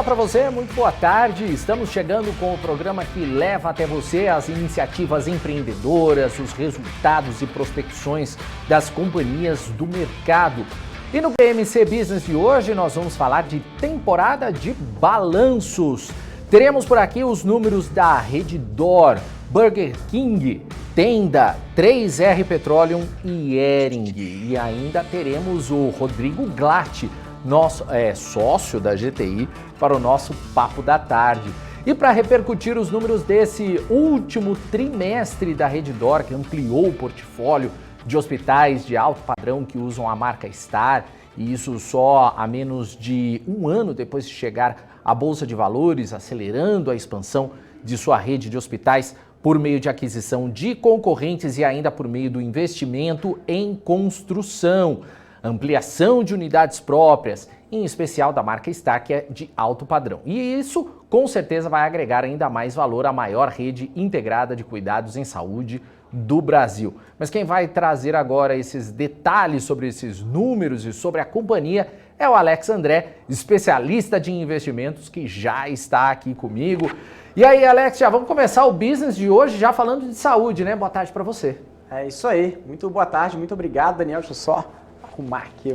Olá para você, muito boa tarde. Estamos chegando com o programa que leva até você as iniciativas empreendedoras, os resultados e prospecções das companhias do mercado. E no BMC Business de hoje nós vamos falar de temporada de balanços. Teremos por aqui os números da Redditor, Burger King, Tenda, 3R Petroleum e Hering. E ainda teremos o Rodrigo Glatt, nosso sócio da GTI, para o nosso Papo da Tarde. E para repercutir os números desse último trimestre da Redditor, que ampliou o portfólio de hospitais de alto padrão que usam a marca Star, e isso só a menos de um ano depois de chegar à Bolsa de Valores, acelerando a expansão de sua rede de hospitais por meio de aquisição de concorrentes e ainda por meio do investimento em construção, ampliação de unidades próprias, em especial da marca Star, que é de alto padrão. E isso, com certeza, vai agregar ainda mais valor à maior rede integrada de cuidados em saúde do Brasil. Mas quem vai trazer agora esses detalhes sobre esses números e sobre a companhia é o Alex André, especialista de investimentos, que já está aqui comigo. E aí, Alex, já vamos começar o business de hoje já falando de saúde, né? Boa tarde para você. É isso aí. Muito boa tarde, muito obrigado, Daniel. Deixa eu só arrumar aqui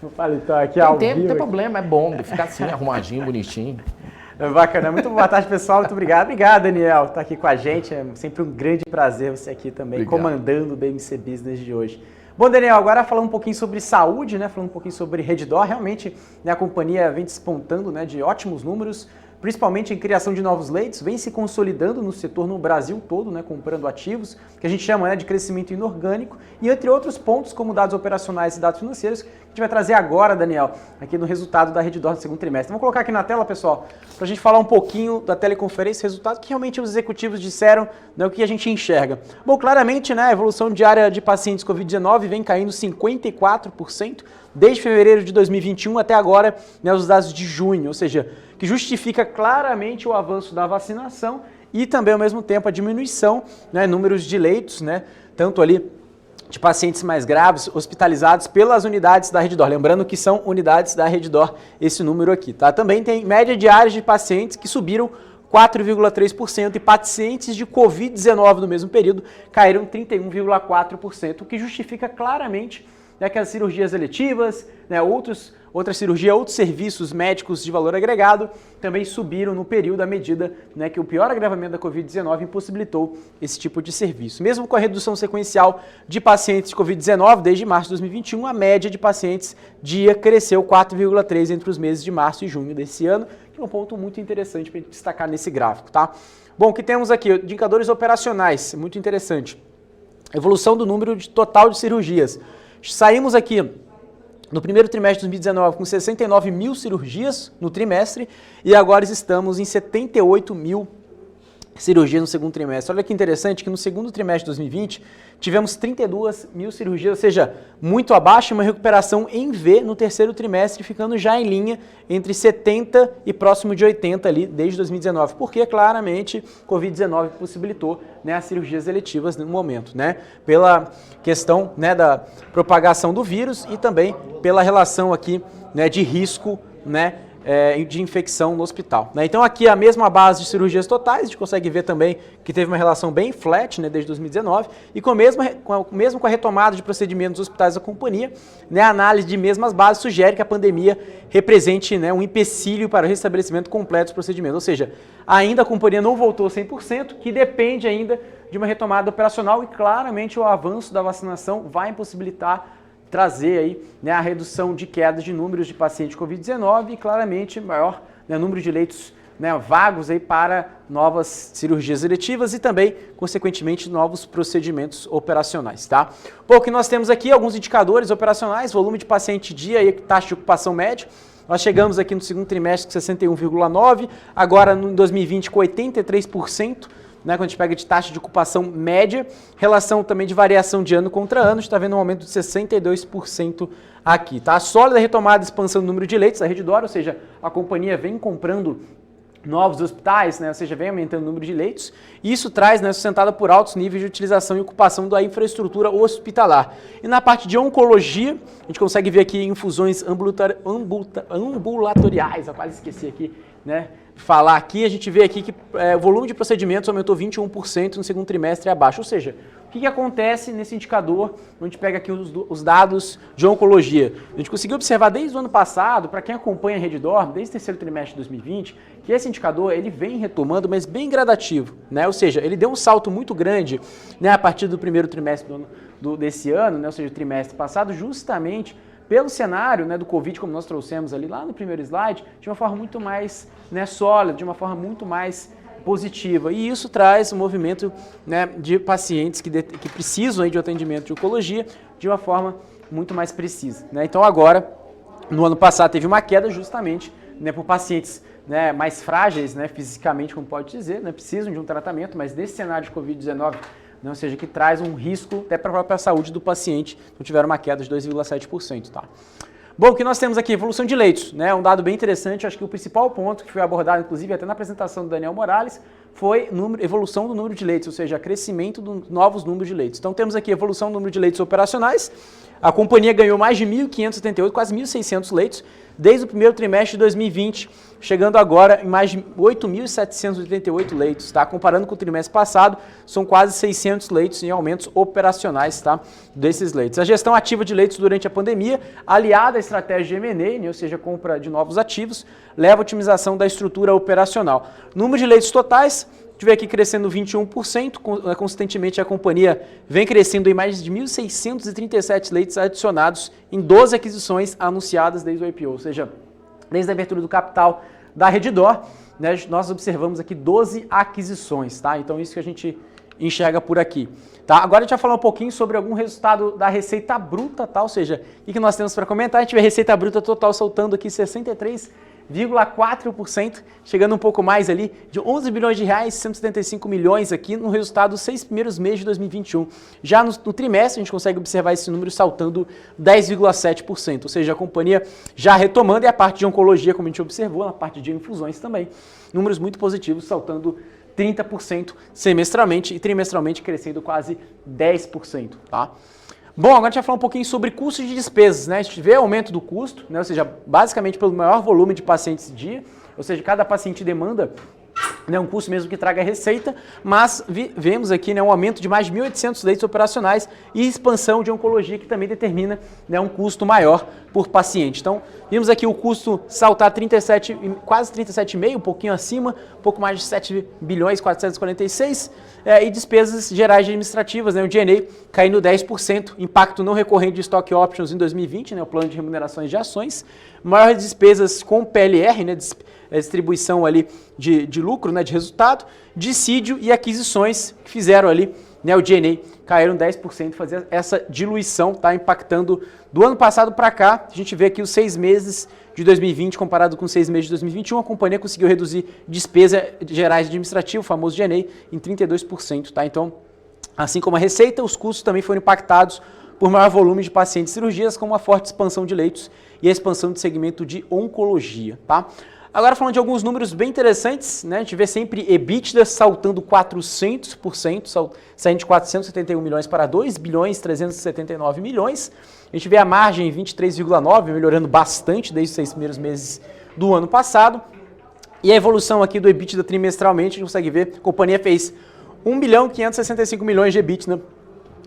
o paletó aqui ao vivo. Não tem problema, é bom ficar assim, arrumadinho, bonitinho. É bacana. Muito boa tarde, pessoal. Muito obrigado. Obrigado, Daniel, por estar aqui com a gente. É sempre um grande prazer você aqui também, obrigado, comandando o BMC Business de hoje. Bom, Daniel, agora falando um pouquinho sobre saúde, né? Falando um pouquinho sobre Redditor. Realmente, né, a companhia vem despontando, né, de ótimos números, principalmente em criação de novos leitos, vem se consolidando no setor no Brasil todo, né, comprando ativos, que a gente chama, né, de crescimento inorgânico, e entre outros pontos, como dados operacionais e dados financeiros, que a gente vai trazer agora, Daniel, aqui no resultado da Redditor do segundo trimestre. Vamos colocar aqui na tela, pessoal, para a gente falar um pouquinho da teleconferência, resultado que realmente os executivos disseram, né, o que a gente enxerga. Bom, claramente, né, a evolução diária de pacientes Covid-19 vem caindo 54%, desde fevereiro de 2021 até agora, né, os dados de junho, ou seja, que justifica claramente o avanço da vacinação e também, ao mesmo tempo, a diminuição, né, números de leitos, né, tanto ali de pacientes mais graves hospitalizados pelas unidades da Redditor. Lembrando que são unidades da Redditor esse número aqui, tá? Também tem média diária de pacientes que subiram 4,3% e pacientes de Covid-19 no mesmo período caíram 31,4%, o que justifica claramente, né, que as cirurgias eletivas, né, outras cirurgias, outros serviços médicos de valor agregado também subiram no período à medida, né, que o pior agravamento da Covid-19 impossibilitou esse tipo de serviço. Mesmo com a redução sequencial de pacientes de Covid-19 desde março de 2021, a média de pacientes dia cresceu 4,3% entre os meses de março e junho desse ano, que é um ponto muito interessante para a gente destacar nesse gráfico, tá? Bom, o que temos aqui? Indicadores operacionais, muito interessante. Evolução do número total de cirurgias. Saímos aqui no primeiro trimestre de 2019 com 69 mil cirurgias no trimestre e agora estamos em 78 mil cirurgias no segundo trimestre. Olha que interessante que no segundo trimestre de 2020 tivemos 32 mil cirurgias, ou seja, muito abaixo, uma recuperação em V no terceiro trimestre, ficando já em linha entre 70 e próximo de 80 ali desde 2019, porque claramente Covid-19 possibilitou, né, as cirurgias eletivas no momento, né, pela questão, né, da propagação do vírus e também pela relação aqui, né, de risco, né, de infecção no hospital, né? Então aqui a mesma base de cirurgias totais, a gente consegue ver também que teve uma relação bem flat, né, desde 2019, e mesmo com a retomada de procedimentos dos hospitais da companhia, né, a análise de mesmas bases sugere que a pandemia represente, né, um empecilho para o restabelecimento completo dos procedimentos, ou seja, ainda a companhia não voltou 100%, que depende ainda de uma retomada operacional e claramente o avanço da vacinação vai impossibilitar trazer aí, né, a redução de queda de números de pacientes Covid-19 e claramente maior, né, número de leitos, né, vagos aí para novas cirurgias eletivas e também, consequentemente, novos procedimentos operacionais, tá? Bom, o que nós temos aqui, alguns indicadores operacionais, volume de paciente dia e taxa de ocupação média. Nós chegamos aqui no segundo trimestre com 61,9%, agora no 2020 com 83%, né, quando a gente pega de taxa de ocupação média, relação também de variação de ano contra ano, a gente está vendo um aumento de 62% aqui, tá? A sólida retomada e expansão do número de leitos da Redditor, ou seja, a companhia vem comprando novos hospitais, né, ou seja, vem aumentando o número de leitos, e isso traz, né, sustentada por altos níveis de utilização e ocupação da infraestrutura hospitalar. E na parte de oncologia, a gente consegue ver aqui infusões ambulatoriais, eu quase esqueci aqui, né, falar aqui, a gente vê aqui que o volume de procedimentos aumentou 21% no segundo trimestre abaixo, ou seja, o que acontece nesse indicador, a gente pega aqui os dados de oncologia. A gente conseguiu observar desde o ano passado, para quem acompanha a Redditor, desde o terceiro trimestre de 2020, que esse indicador ele vem retomando, mas bem gradativo, né? Ou seja, ele deu um salto muito grande, né, a partir do primeiro trimestre desse ano, né, ou seja, o trimestre passado, justamente pelo cenário, né, do Covid, como nós trouxemos ali lá no primeiro slide, de uma forma muito mais, né, sólida, de uma forma muito mais positiva. E isso traz um movimento, né, de pacientes que precisam aí de um atendimento de oncologia de uma forma muito mais precisa, né? Então agora, no ano passado, teve uma queda justamente, né, por pacientes, né, mais frágeis, né, fisicamente, como pode dizer, né, precisam de um tratamento, mas nesse cenário de Covid-19, né, ou seja, que traz um risco até para a própria saúde do paciente, então tiveram uma queda de 2,7%. Tá? Bom, o que nós temos aqui? Evolução de leitos, né? Um dado bem interessante, acho que o principal ponto que foi abordado, inclusive até na apresentação do Daniel Morales, foi evolução do número de leitos, ou seja, crescimento dos novos números de leitos. Então temos aqui evolução do número de leitos operacionais, a companhia ganhou mais de 1.578, quase 1.600 leitos, desde o primeiro trimestre de 2020, chegando agora em mais de 8.788 leitos, tá? Comparando com o trimestre passado, são quase 600 leitos em aumentos operacionais, tá? Desses leitos. A gestão ativa de leitos durante a pandemia, aliada à estratégia de M&A, né? Ou seja, compra de novos ativos, leva à otimização da estrutura operacional. Número de leitos totais, a gente vê aqui crescendo 21%, consistentemente a companhia vem crescendo em mais de 1.637 leitos adicionados em 12 aquisições anunciadas desde o IPO, ou seja, desde a abertura do capital da Redditor, né, nós observamos aqui 12 aquisições, tá? Então isso que a gente enxerga por aqui. Tá? Agora a gente vai falar um pouquinho sobre algum resultado da receita bruta, tá? Ou seja, o que nós temos para comentar? A gente vê a receita bruta total soltando aqui 63,4%, chegando um pouco mais ali, de 11 bilhões de reais, 175 milhões aqui no resultado dos 6 primeiros meses de 2021. Já no trimestre, a gente consegue observar esse número saltando 10,7%, ou seja, a companhia já retomando, e a parte de oncologia, como a gente observou, na parte de infusões também, números muito positivos, saltando 30% semestralmente e trimestralmente crescendo quase 10%, tá? Bom, agora a gente vai falar um pouquinho sobre custos de despesas, né? A gente vê aumento do custo, né? Ou seja, basicamente pelo maior volume de pacientes dia, ou seja, cada paciente demanda, né, um custo mesmo que traga receita, mas vemos aqui, né, um aumento de mais de 1.800 leitos operacionais e expansão de oncologia que também determina, né, um custo maior por paciente. Então, vimos aqui o custo saltar quase 37,5, um pouquinho acima, um pouco mais de 7 bilhões 446, e despesas gerais administrativas, né, o G&A caindo 10%, impacto não recorrente de stock options em 2020, né, o plano de remunerações de ações, maiores despesas com PLR, né, distribuição ali de lucro, né, de resultado, dissídio e aquisições que fizeram ali, né, o G&A caíram 10%, fazer essa diluição, tá impactando do ano passado para cá. A gente vê aqui os 6 meses de 2020 comparado com os 6 meses de 2021, a companhia conseguiu reduzir despesa gerais administrativa, o famoso G&A, em 32%, tá? Então, assim como a receita, os custos também foram impactados por maior volume de pacientes e cirurgias, com uma forte expansão de leitos e a expansão do segmento de oncologia, tá? Agora falando de alguns números bem interessantes, né? A gente vê sempre EBITDA saltando 400%, saindo de 471 milhões para 2 bilhões 379 milhões. A gente vê a margem 23,9%, melhorando bastante desde os 6 primeiros meses do ano passado. E a evolução aqui do EBITDA trimestralmente, a gente consegue ver, a companhia fez 1 bilhão 565 milhões de EBITDA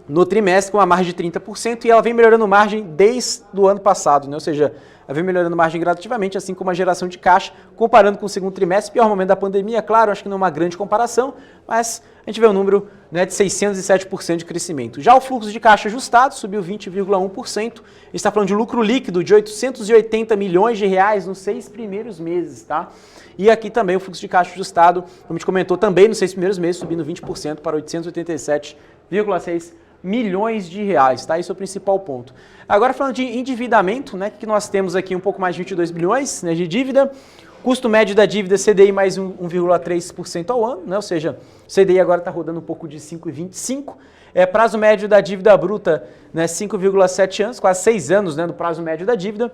no trimestre, com uma margem de 30%, e ela vem melhorando margem desde o ano passado, né? Ou seja, ela vem melhorando margem gradativamente, assim como a geração de caixa, comparando com o segundo trimestre, pior momento da pandemia, claro, acho que não é uma grande comparação, mas a gente vê um número, né, de 607% de crescimento. Já o fluxo de caixa ajustado subiu 20,1%, a gente está falando de lucro líquido de 880 milhões de reais nos 6 primeiros meses, tá? E aqui também o fluxo de caixa ajustado, como a gente comentou, também nos 6 primeiros meses, subindo 20% para 887,6 milhões de reais, tá? Esse é o principal ponto. Agora falando de endividamento, né, que nós temos aqui um pouco mais de 22 bilhões, né, de dívida, custo médio da dívida CDI mais 1,3% ao ano, né, ou seja, o CDI agora está rodando um pouco de 5,25%, prazo médio da dívida bruta, né, 5,7 anos, quase 6 anos, né, do prazo médio da dívida,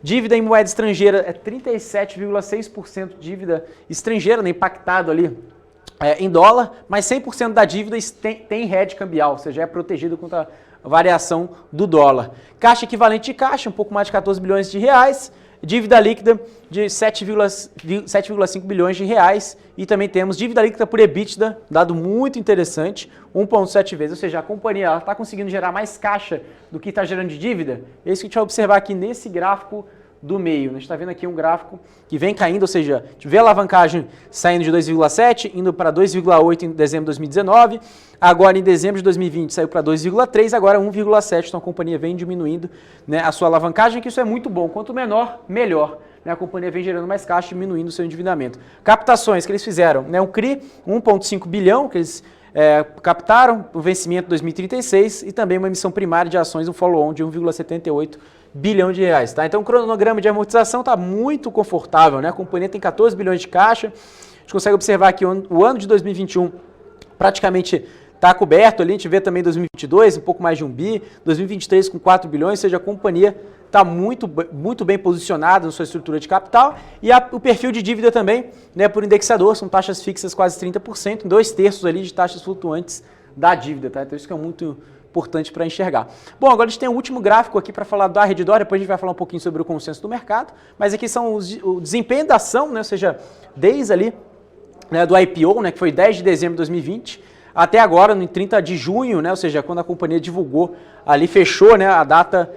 Dívida em moeda estrangeira é 37,6% de dívida estrangeira, né, impactado ali em dólar, mas 100% da dívida tem hedge cambial, ou seja, é protegido contra a variação do dólar. Caixa equivalente de caixa, um pouco mais de 14 bilhões de reais. Dívida líquida de 7,5 bilhões de reais e também temos dívida líquida por EBITDA, dado muito interessante, 1,7 vezes, ou seja, a companhia está conseguindo gerar mais caixa do que está gerando de dívida. É isso que a gente vai observar aqui nesse gráfico do meio. A gente está vendo aqui um gráfico que vem caindo, ou seja, a gente vê a alavancagem saindo de 2,7, indo para 2,8 em dezembro de 2019, agora em dezembro de 2020 saiu para 2,3, agora 1,7, então a companhia vem diminuindo, né, a sua alavancagem, que isso é muito bom, quanto menor, melhor. Né, a companhia vem gerando mais caixa, diminuindo o seu endividamento. Captações que eles fizeram, né, um CRI, 1,5 bilhão, que eles captaram, o vencimento 2036 e também uma emissão primária de ações, um follow-on de 1,78 bilhão de reais, tá? Então o cronograma de amortização está muito confortável, né? A companhia tem 14 bilhões de caixa, a gente consegue observar que o ano de 2021 praticamente está coberto ali, a gente vê também 2022, um pouco mais de 1 bi, 2023 com 4 bilhões, ou seja, a companhia está muito bem posicionada na sua estrutura de capital e o perfil de dívida também, né, por indexador, são taxas fixas quase 30%, em 2/3 ali de taxas flutuantes da dívida, tá? Então isso que é muito importante para enxergar. Bom, agora a gente tem um último gráfico aqui para falar da Redditor, depois a gente vai falar um pouquinho sobre o consenso do mercado, mas aqui são o desempenho da ação, né, ou seja, desde ali, né, do IPO, né, que foi 10 de dezembro de 2020, até agora, no 30 de junho, né, ou seja, quando a companhia divulgou, ali fechou, né, a data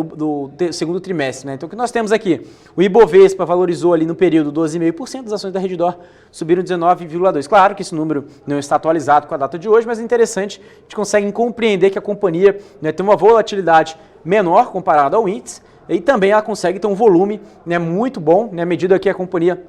do segundo trimestre. Né? Então, o que nós temos aqui? O Ibovespa valorizou ali no período 12,5%, as ações da Redditor subiram 19,2%. Claro que esse número não está atualizado com a data de hoje, mas é interessante, a gente consegue compreender que a companhia, né, tem uma volatilidade menor comparada ao índice e também ela consegue ter um volume, né, muito bom, né, à medida que a companhia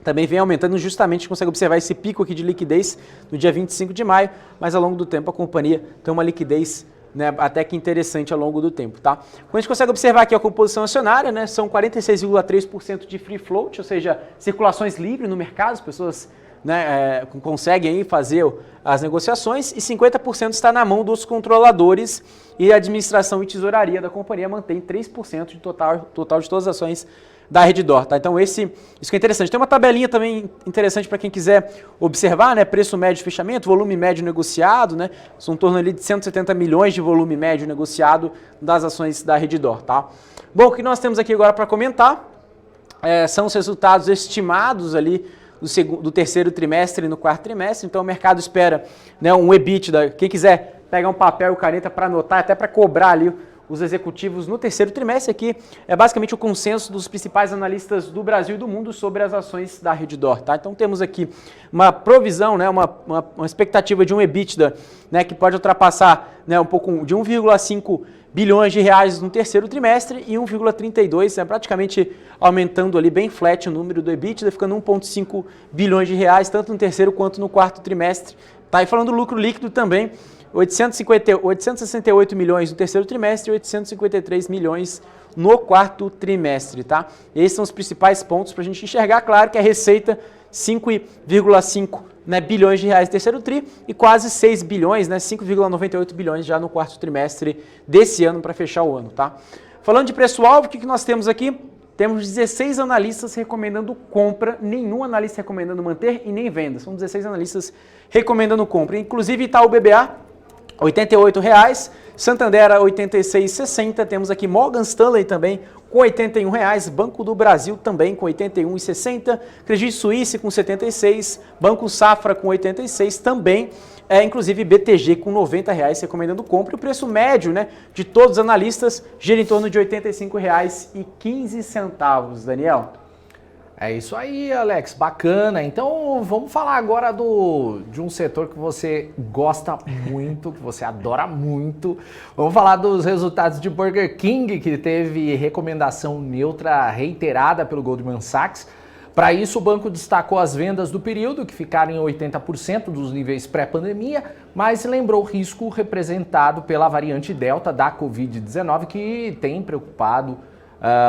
também vem aumentando, justamente a gente consegue observar esse pico aqui de liquidez no dia 25 de maio, mas ao longo do tempo a companhia tem uma liquidez, né, até que interessante ao longo do tempo, tá? Quando a gente consegue observar aqui a composição acionária, né, são 46,3% de free float, ou seja, circulações livres no mercado, as pessoas, né, conseguem aí fazer as negociações e 50% está na mão dos controladores e a administração e tesouraria da companhia mantém 3% de total de todas as ações da Redditor, tá? Então isso que é interessante. Tem uma tabelinha também interessante para quem quiser observar, né? Preço médio de fechamento, volume médio negociado, né? São em torno ali de 170 milhões de volume médio negociado das ações da Redditor, tá? Bom, o que nós temos aqui agora para comentar são os resultados estimados ali do terceiro trimestre e no quarto trimestre. Então o mercado espera, né, um EBITDA. Quem quiser pegar um papel e caneta para anotar, até para cobrar ali os executivos no terceiro trimestre, aqui é basicamente o consenso dos principais analistas do Brasil e do mundo sobre as ações da Redditor, tá? Então temos aqui uma provisão, né, uma expectativa de um EBITDA, né, que pode ultrapassar, né, um pouco de 1,5 bilhões de reais no terceiro trimestre e 1,32, né, praticamente aumentando ali bem flat o número do EBITDA, ficando 1,5 bilhões de reais, tanto no terceiro quanto no quarto trimestre, tá? E falando do lucro líquido também, 868 milhões no terceiro trimestre e 853 milhões no quarto trimestre, tá? Esses são os principais pontos para a gente enxergar. Claro que a receita 5,5, né, bilhões de reais no terceiro tri e quase 6 bilhões, né, 5,98 bilhões já no quarto trimestre desse ano para fechar o ano, tá? Falando de preço-alvo, o que nós temos aqui? Temos 16 analistas recomendando compra, nenhum analista recomendando manter e nem venda. São 16 analistas recomendando compra. Inclusive Itaú BBA, R$ 88,00, Santander R$ 86,60, temos aqui Morgan Stanley também com R$ 81,00, Banco do Brasil também com R$ 81,60, Credit Suisse com R$ 76,00, Banco Safra com R$ 86,00 também, inclusive BTG com R$ 90,00 recomendando compra. O preço médio, né, de todos os analistas gira em torno de R$ 85,15, Daniel. É isso aí, Alex, bacana. Então vamos falar agora de um setor que você gosta muito, que você adora muito. Vamos falar dos resultados de Burger King, que teve recomendação neutra reiterada pelo Goldman Sachs. Para isso, o banco destacou as vendas do período, que ficaram em 80% dos níveis pré-pandemia, mas lembrou o risco representado pela variante Delta da Covid-19, que tem preocupado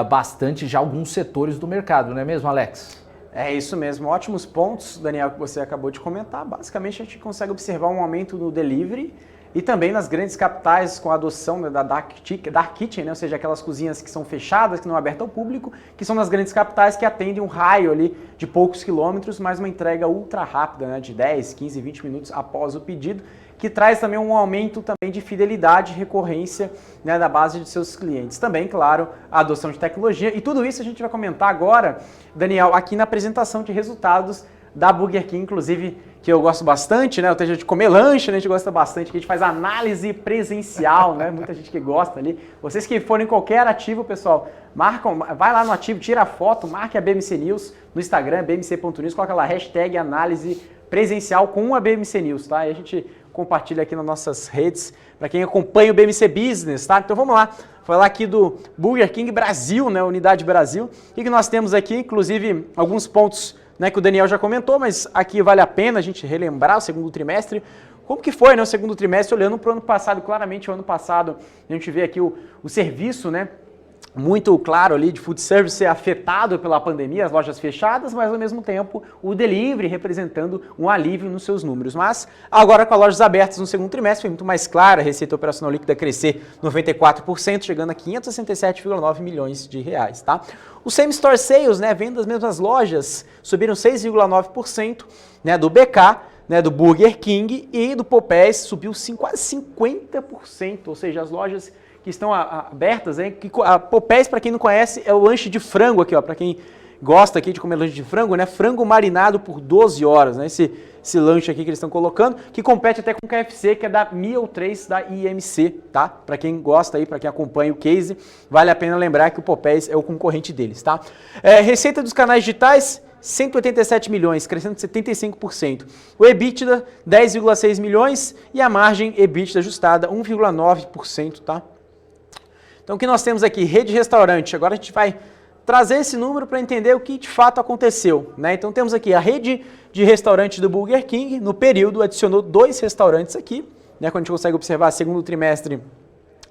bastante já alguns setores do mercado, não é mesmo, Alex? É isso mesmo, ótimos pontos, Daniel, que você acabou de comentar. Basicamente a gente consegue observar um aumento no delivery e também nas grandes capitais com a adoção, né, da Dark Kitchen, né, ou seja, aquelas cozinhas que são fechadas, que não abertas ao público, que são nas grandes capitais que atendem um raio ali de poucos quilômetros, mas uma entrega ultra rápida, né, de 10, 15, 20 minutos após o pedido, que traz também um aumento também de fidelidade e recorrência, né, da base de seus clientes. Também, claro, a adoção de tecnologia. E tudo isso a gente vai comentar agora, Daniel, aqui na apresentação de resultados da Burger King, inclusive, que eu gosto bastante, né? Ou seja, de comer lanche, né? A gente gosta bastante, que a gente faz análise presencial, né? Muita gente que gosta ali. Vocês que forem em qualquer ativo, pessoal, marcam, vai lá no ativo, tira a foto, marque a BMC News no Instagram, bmc.news, coloca lá hashtag análise presencial com a BMC News, tá? E a gente compartilha aqui nas nossas redes, para quem acompanha o BMC Business, tá? Então vamos lá, falar aqui do Burger King Brasil, né? Unidade Brasil. O que nós temos aqui, inclusive, alguns pontos, né, que o Daniel já comentou, mas aqui vale a pena a gente relembrar o segundo trimestre. Como que foi, né, o segundo trimestre, olhando para o ano passado, claramente o ano passado, a gente vê aqui o serviço, né, muito claro ali de food service ser afetado pela pandemia, as lojas fechadas, mas ao mesmo tempo o delivery representando um alívio nos seus números. Mas agora com as lojas abertas no segundo trimestre foi muito mais clara, a receita operacional líquida crescer 94%, chegando a 567,9 milhões de reais, tá? O same store sales, né, vendas das mesmas lojas, subiram 6,9%, né, do BK, né, do Burger King, e do Popeyes subiu quase 50%, ou seja, as lojas que estão abertas, hein? A Popeyes, para quem não conhece, é o lanche de frango aqui, ó, para quem gosta aqui de comer lanche de frango, né, frango marinado por 12 horas, né, esse lanche aqui que eles estão colocando, que compete até com o KFC, que é da Meal 3 da IMC, tá? Para quem gosta aí, para quem acompanha o case, vale a pena lembrar que o Popeyes é o concorrente deles, tá? Receita dos canais digitais, 187 milhões, crescendo 75%. O EBITDA, 10,6 milhões e a margem EBITDA ajustada, 1,9%, tá? Então o que nós temos aqui? Rede de restaurante. Agora a gente vai trazer esse número para entender o que de fato aconteceu, né? Então temos aqui a rede de restaurantes do Burger King, no período adicionou 2 restaurantes aqui, né? Quando a gente consegue observar segundo trimestre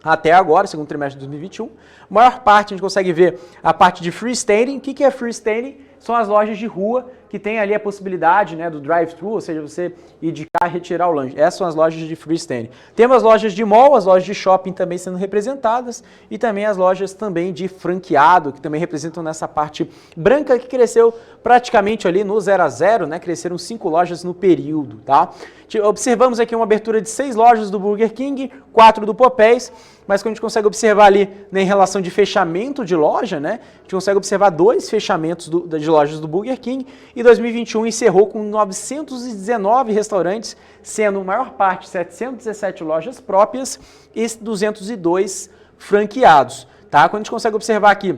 até agora, segundo trimestre de 2021. A maior parte a gente consegue ver a parte de freestanding. O que é freestanding? São as lojas de rua que tem ali a possibilidade, né, do drive-thru, ou seja, você ir de carro e retirar o lanche. Essas são as lojas de freestanding. Temos as lojas de mall, as lojas de shopping também sendo representadas e também as lojas também de franqueado, que também representam nessa parte branca, que cresceu praticamente ali no 0 a 0, né, cresceram 5 lojas no período, tá? Observamos aqui uma abertura de 6 lojas do Burger King, 4 do Popeyes, mas quando a gente consegue observar ali, né, em relação de fechamento de loja, né, a gente consegue observar 2 fechamentos de lojas do Burger King, e 2021 encerrou com 919 restaurantes, sendo a maior parte 717 lojas próprias e 202 franqueados, tá? Quando a gente consegue observar aqui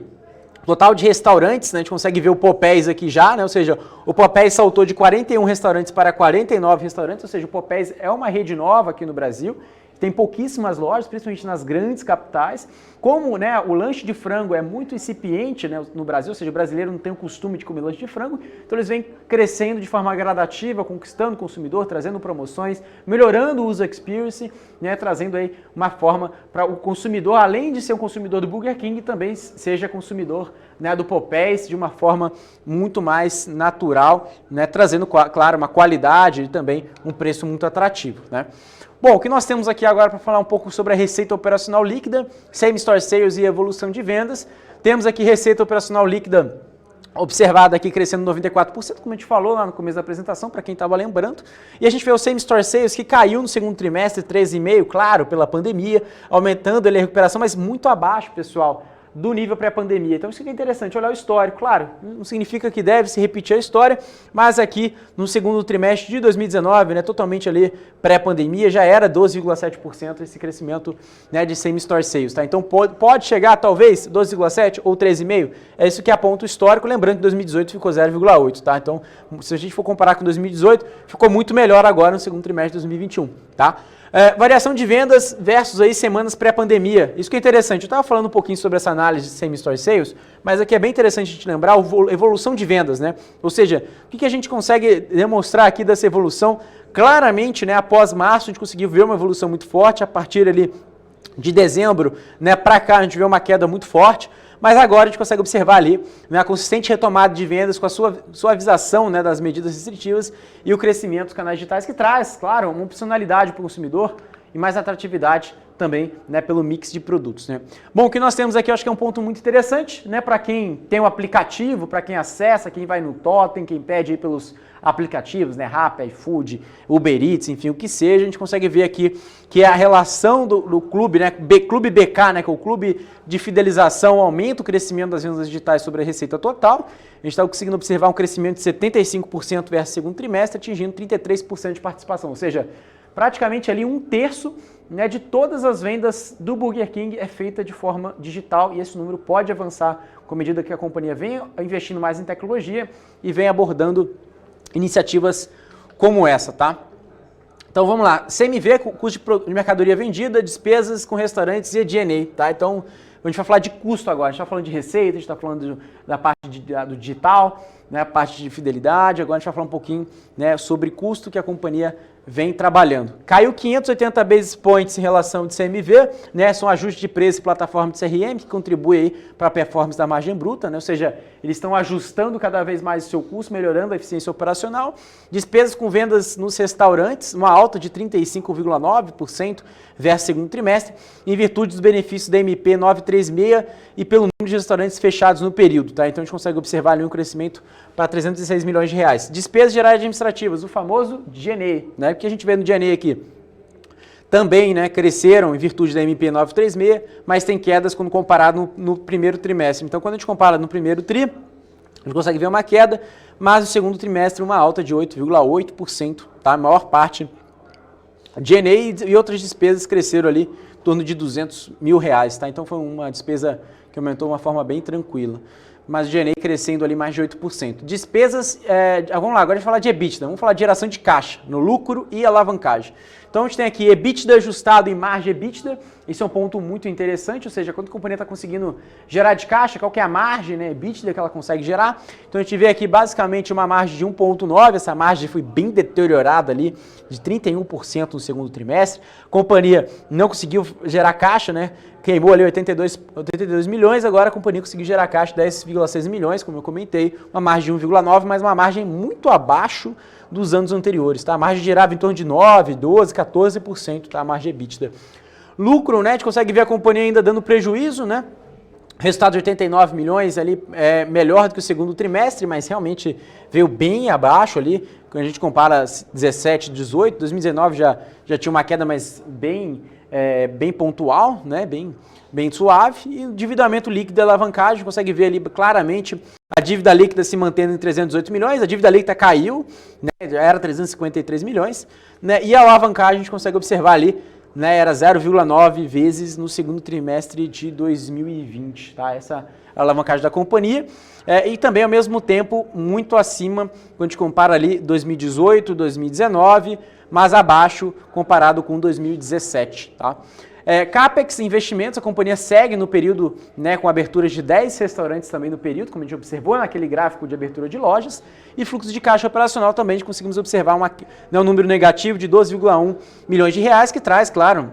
total de restaurantes, né, a gente consegue ver o Popeyes aqui já, né, ou seja, o Popeyes saltou de 41 restaurantes para 49 restaurantes, ou seja, o Popeyes é uma rede nova aqui no Brasil, tem pouquíssimas lojas, principalmente nas grandes capitais. Como, né, o lanche de frango é muito incipiente, né, no Brasil, ou seja, o brasileiro não tem o costume de comer lanche de frango, então eles vêm crescendo de forma gradativa, conquistando o consumidor, trazendo promoções, melhorando o user experience, né, trazendo aí uma forma para o consumidor, além de ser um consumidor do Burger King, também seja consumidor, né, do Popeyes de uma forma muito mais natural, né, trazendo, claro, uma qualidade e também um preço muito atrativo, né. Bom, o que nós temos aqui agora para falar um pouco sobre a receita operacional líquida, same store sales e evolução de vendas. Temos aqui receita operacional líquida observada aqui crescendo 94%, como a gente falou lá no começo da apresentação, para quem estava lembrando. E a gente vê o same store sales que caiu no segundo trimestre, 13,5%, claro, pela pandemia, aumentando ele a recuperação, mas muito abaixo, pessoal, do nível pré-pandemia. Então isso que é interessante, olhar o histórico. Claro, não significa que deve se repetir a história, mas aqui no segundo trimestre de 2019, né, totalmente ali pré-pandemia, já era 12,7% esse crescimento, né, de same store sales, tá? Então pode chegar talvez 12,7 ou 13,5, é isso que aponta o histórico, lembrando que 2018 ficou 0,8, tá? Então se a gente for comparar com 2018, ficou muito melhor agora no segundo trimestre de 2021, tá? Variação de vendas versus aí semanas pré-pandemia. Isso que é interessante. Eu estava falando um pouquinho sobre essa análise de same store sales, mas aqui é bem interessante a gente lembrar a evolução de vendas, né? Ou seja, o que a gente consegue demonstrar aqui dessa evolução? Claramente, né, após março, a gente conseguiu ver uma evolução muito forte. A partir ali de dezembro, né, para cá, a gente vê uma queda muito forte. Mas agora a gente consegue observar ali, né, a consistente retomada de vendas com a suavização, né, das medidas restritivas e o crescimento dos canais digitais, que traz, claro, uma opcionalidade para o consumidor e mais atratividade também, né, pelo mix de produtos, né. Bom, o que nós temos aqui eu acho que é um ponto muito interessante, né, para quem tem o aplicativo, para quem acessa, quem vai no Totem, quem pede aí pelos aplicativos, né, Rappi, iFood, Uber Eats, enfim, o que seja, a gente consegue ver aqui que é a relação do clube, né, Clube BK, né, que é o clube de fidelização, aumenta o crescimento das vendas digitais sobre a receita total. A gente está conseguindo observar um crescimento de 75% versus segundo trimestre, atingindo 33% de participação, ou seja, praticamente ali 1/3, né, de todas as vendas do Burger King é feita de forma digital e esse número pode avançar com a medida que a companhia vem investindo mais em tecnologia e vem abordando iniciativas como essa, tá? Então vamos lá, CMV, custo de mercadoria vendida, despesas com restaurantes e G&A, tá? Então a gente vai falar de custo agora, a gente está falando de receita, a gente está falando da parte do digital, né, a parte de fidelidade, agora a gente vai falar um pouquinho, né, sobre custo que a companhia vem trabalhando. Caiu 580 basis points em relação de CMV, né, são ajustes de preço e plataforma de CRM que contribuem para a performance da margem bruta, né, ou seja, eles estão ajustando cada vez mais o seu custo, melhorando a eficiência operacional. Despesas com vendas nos restaurantes, uma alta de 35,9% versus segundo trimestre, em virtude dos benefícios da MP 936 e pelo número de restaurantes fechados no período, tá? Então a gente consegue observar ali um crescimento para 306 milhões de reais. Despesas gerais administrativas, o famoso G&A, né? Que a gente vê no G&A aqui. Também, né, cresceram em virtude da MP 936, mas tem quedas quando comparado no primeiro trimestre. Então, quando a gente compara no primeiro tri, a gente consegue ver uma queda, mas no segundo trimestre uma alta de 8,8%, tá? A maior parte G&A e outras despesas cresceram ali em torno de 200 mil reais, tá? Então foi uma despesa que aumentou de uma forma bem tranquila. Mas o G&A crescendo ali mais de 8%. Despesas, vamos lá, agora a gente falar de EBITDA, vamos falar de geração de caixa, no lucro e alavancagem. Então a gente tem aqui EBITDA ajustado e margem EBITDA, isso é um ponto muito interessante, ou seja, quando a companhia está conseguindo gerar de caixa, qual que é a margem, né, EBITDA que ela consegue gerar. Então a gente vê aqui basicamente uma margem de 1,9, essa margem foi bem deteriorada ali, de 31% no segundo trimestre. A companhia não conseguiu gerar caixa, né, queimou ali 82 milhões, agora a companhia conseguiu gerar caixa de 10,6 milhões, como eu comentei, uma margem de 1,9, mas uma margem muito abaixo dos anos anteriores, tá? A margem gerava em torno de 9, 12, 14%, tá? A margem EBITDA. Lucro, né? A gente consegue ver a companhia ainda dando prejuízo, né? Resultado de 89 milhões ali, melhor do que o segundo trimestre, mas realmente veio bem abaixo ali, quando a gente compara 17, 18, 2019 já tinha uma queda, mas bem pontual, né? Bem suave, e o endividamento líquido e alavancagem, consegue ver ali claramente a dívida líquida se mantendo em 318 milhões, a dívida líquida caiu, né, já era 353 milhões, né, e a alavancagem a gente consegue observar ali, né, era 0,9 vezes no segundo trimestre de 2020, tá? Essa é a alavancagem da companhia, e também ao mesmo tempo muito acima, quando a gente compara ali 2018, 2019, mas abaixo comparado com 2017, tá? CAPEX, investimentos, a companhia segue no período, né, com aberturas de 10 restaurantes também no período, como a gente observou naquele gráfico de abertura de lojas, e fluxo de caixa operacional também, a gente conseguimos observar um número negativo de 12,1 milhões de reais, que traz, claro,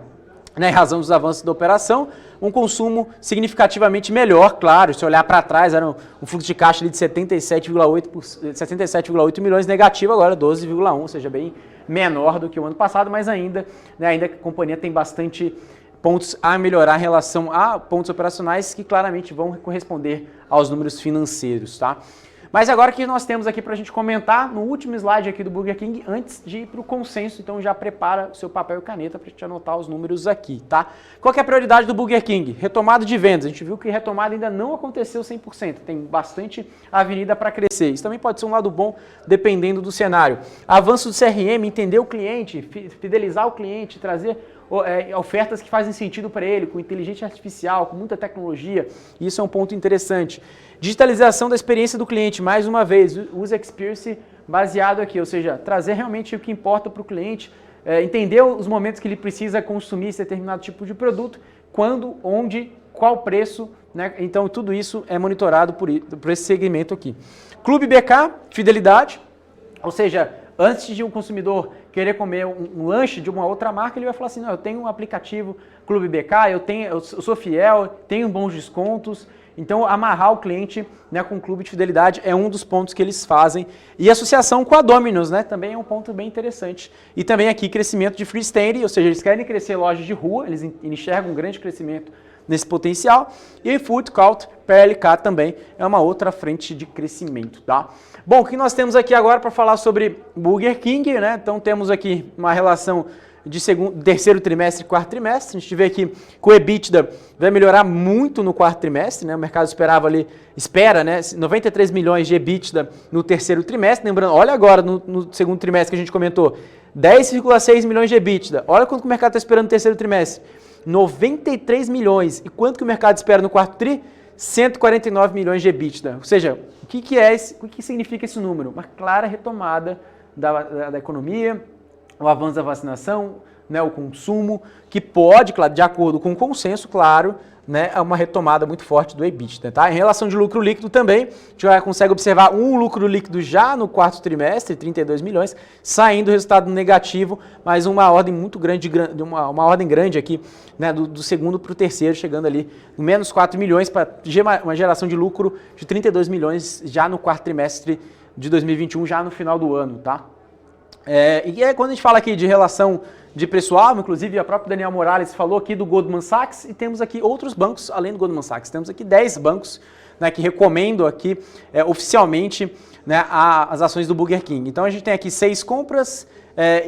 né, em razão dos avanços da operação, um consumo significativamente melhor, claro, se olhar para trás, era um fluxo de caixa ali de 77,8 milhões negativo, agora 12,1, ou seja, bem menor do que o ano passado, mas ainda a companhia tem bastante pontos a melhorar em relação a pontos operacionais que claramente vão corresponder aos números financeiros, tá? Mas agora que nós temos aqui para a gente comentar no último slide aqui do Burger King, antes de ir para o consenso, então já prepara o seu papel e caneta para a gente anotar os números aqui, tá? Qual que é a prioridade do Burger King? Retomada de vendas. A gente viu que retomada ainda não aconteceu 100%, tem bastante avenida para crescer. Isso também pode ser um lado bom, dependendo do cenário. Avanço do CRM, entender o cliente, fidelizar o cliente, trazer ofertas que fazem sentido para ele, com inteligência artificial, com muita tecnologia, isso é um ponto interessante. Digitalização da experiência do cliente, mais uma vez, user experience baseado aqui, ou seja, trazer realmente o que importa para o cliente, entender os momentos que ele precisa consumir esse determinado tipo de produto, quando, onde, qual preço, né? Então tudo isso é monitorado por esse segmento aqui. Clube BK, fidelidade, ou seja, antes de um consumidor querer comer um lanche de uma outra marca, ele vai falar assim, não, eu tenho um aplicativo Clube BK, eu sou fiel, tenho bons descontos, Então, amarrar o cliente, né, com o clube de fidelidade é um dos pontos que eles fazem. E associação com a Domino's, né, também é um ponto bem interessante. E também aqui crescimento de freestanding, ou seja, eles querem crescer lojas de rua, eles enxergam um grande crescimento nesse potencial. E Food Court, PLK também é uma outra frente de crescimento, tá? Bom, o que nós temos aqui agora para falar sobre Burger King, né? Então temos aqui uma relação de terceiro trimestre e quarto trimestre. A gente vê aqui que o EBITDA vai melhorar muito no quarto trimestre, né? O mercado espera, né, 93 milhões de EBITDA no terceiro trimestre. Lembrando, olha agora no segundo trimestre que a gente comentou, 10,6 milhões de EBITDA. Olha quanto que o mercado está esperando no terceiro trimestre. 93 milhões. E quanto que o mercado espera no quarto tri? 149 milhões de EBITDA. Ou seja, o que significa esse número? Uma clara retomada da economia, o avanço da vacinação, né, o consumo, que pode, claro, de acordo com o consenso, claro, né, é uma retomada muito forte do EBITDA. Tá? Em relação de lucro líquido também, a gente já consegue observar um lucro líquido já no quarto trimestre, 32 milhões, saindo resultado negativo, mas uma ordem muito grande, uma ordem grande aqui, né, do segundo para o terceiro, chegando ali no menos 4 milhões, para uma geração de lucro de 32 milhões já no quarto trimestre de 2021, já no final do ano, tá? E aí, quando a gente fala aqui de relação de preço-alvo, inclusive a própria Daniel Morales falou aqui do Goldman Sachs, e temos aqui outros bancos além do Goldman Sachs. Temos aqui 10 bancos, né, que recomendam aqui oficialmente, né, as ações do Burger King. Então a gente tem aqui 6 compras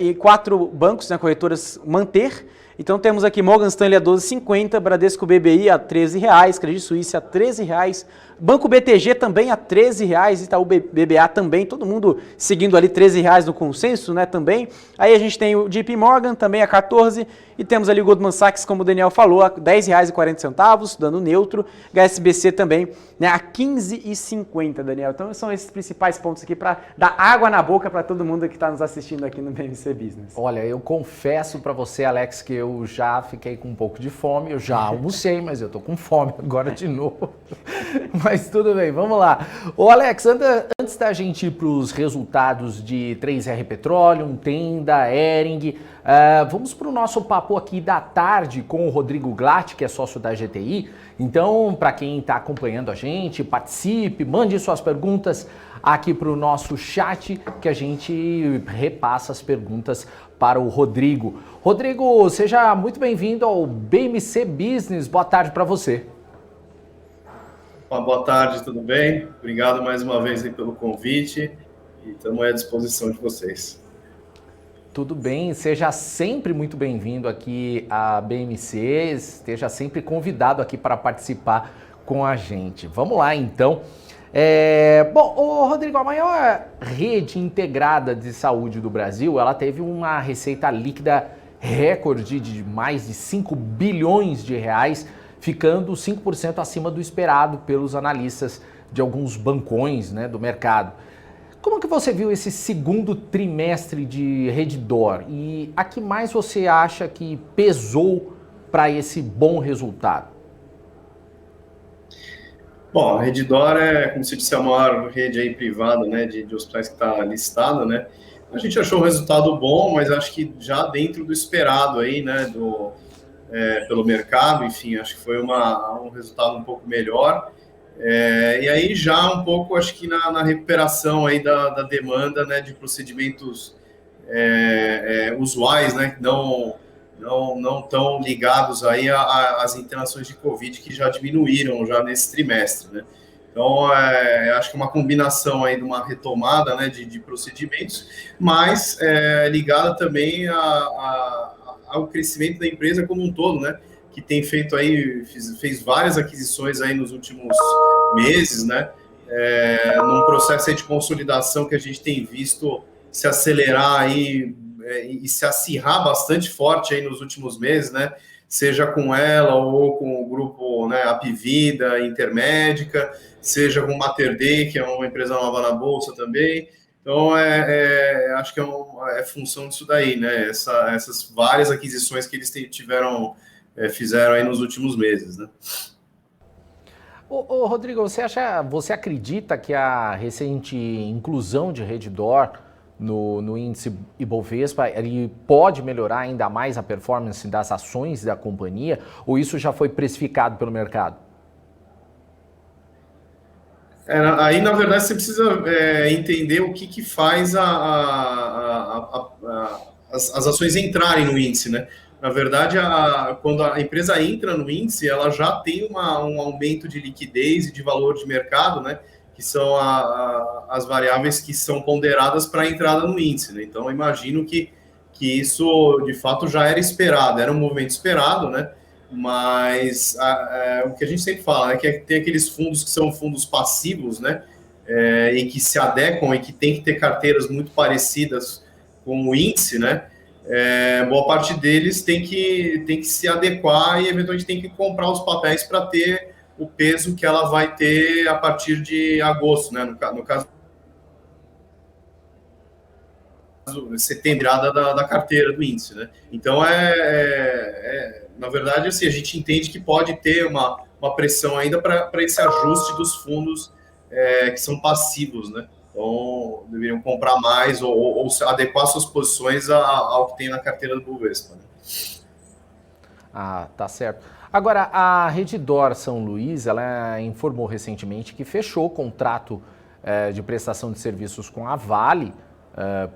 e 4 bancos, né, corretoras manter. Então temos aqui Morgan Stanley a 12,50, Bradesco BBI a R$13, Credit Suisse a R$13, Banco BTG também a R$13, Itaú BBA também, todo mundo seguindo ali R$13 no consenso, né, também. Aí a gente tem o JP Morgan também a 14 e temos ali o Goldman Sachs, como o Daniel falou, a R$10,40, dando neutro, HSBC também, né, a 15,50, Daniel. Então são esses principais pontos aqui para dar água na boca para todo mundo que está nos assistindo aqui no BMC Business. Olha, eu confesso para você, Alex, que eu já fiquei com um pouco de fome, eu já almocei, mas eu tô com fome agora de novo. Mas tudo bem, vamos lá. Ô Alex, antes da gente ir para os resultados de 3R Petroleum, Tenda, Hering, vamos para o nosso papo aqui da tarde com o Rodrigo Glatt, que é sócio da GTI. Então, para quem está acompanhando a gente, participe, mande suas perguntas aqui para o nosso chat, que a gente repassa as perguntas para o Rodrigo. Rodrigo, seja muito bem-vindo ao BMC Business. Boa tarde para você. Boa tarde, tudo bem? Obrigado mais uma vez aí pelo convite e estamos à disposição de vocês. Tudo bem, seja sempre muito bem-vindo aqui à BMC, esteja sempre convidado aqui para participar com a gente. Vamos lá, então. Bom, Rodrigo, a maior rede integrada de saúde do Brasil, ela teve uma receita líquida recorde de mais de 5 bilhões de reais, ficando 5% acima do esperado pelos analistas de alguns bancões, né, do mercado. Como que você viu esse segundo trimestre de Redditor e a que mais você acha que pesou para esse bom resultado? Bom, a Redditor como se disse, a maior rede aí privada, né, de hospitais que está listada, né? A gente achou um resultado bom, mas acho que já dentro do esperado aí, né, pelo mercado, enfim, acho que foi um resultado um pouco melhor. E aí já um pouco, acho que na recuperação aí da demanda, né, de procedimentos usuais, né, que não tão ligados aí às internações de Covid que já diminuíram já nesse trimestre, né. Então, acho que uma combinação aí de uma retomada, né, de procedimentos, mas ligada também ao crescimento da empresa como um todo, né, que tem feito aí, fez várias aquisições aí nos últimos meses, né, num processo aí de consolidação que a gente tem visto se acelerar aí e se acirrar bastante forte aí nos últimos meses, né, seja com ela ou com o grupo, né, Apivida, Intermédica, seja com Mater Dei, que é uma empresa nova na Bolsa também. Então, acho que é função disso daí, né, essas várias aquisições que eles fizeram aí nos últimos meses, né. Ô, Rodrigo, você acredita que a recente inclusão de Redditor no índice Ibovespa, ele pode melhorar ainda mais a performance das ações da companhia, ou isso já foi precificado pelo mercado? Aí, na verdade, você precisa entender o que faz as ações entrarem no índice, né? Na verdade, quando a empresa entra no índice, ela já tem um aumento de liquidez e de valor de mercado, né? Que são as variáveis que são ponderadas para a entrada no índice, né? Então, eu imagino que isso, de fato, já era esperado, era um movimento esperado, né? Mas o que a gente sempre fala, né, que tem aqueles fundos que são fundos passivos, né? E que se adequam e que tem que ter carteiras muito parecidas com o índice, né? Boa parte deles tem que se adequar e eventualmente tem que comprar os papéis para ter o peso que ela vai ter a partir de agosto, né? No caso setembro da carteira do índice, né? Então na verdade assim, a gente entende que pode ter uma pressão ainda para esse ajuste dos fundos que são passivos, né? Então, deveriam comprar mais ou adequar suas posições ao que tem na carteira do Bovespa. Né? Ah, tá certo. Agora, a Redditor São Luís, ela informou recentemente que fechou o contrato de prestação de serviços com a Vale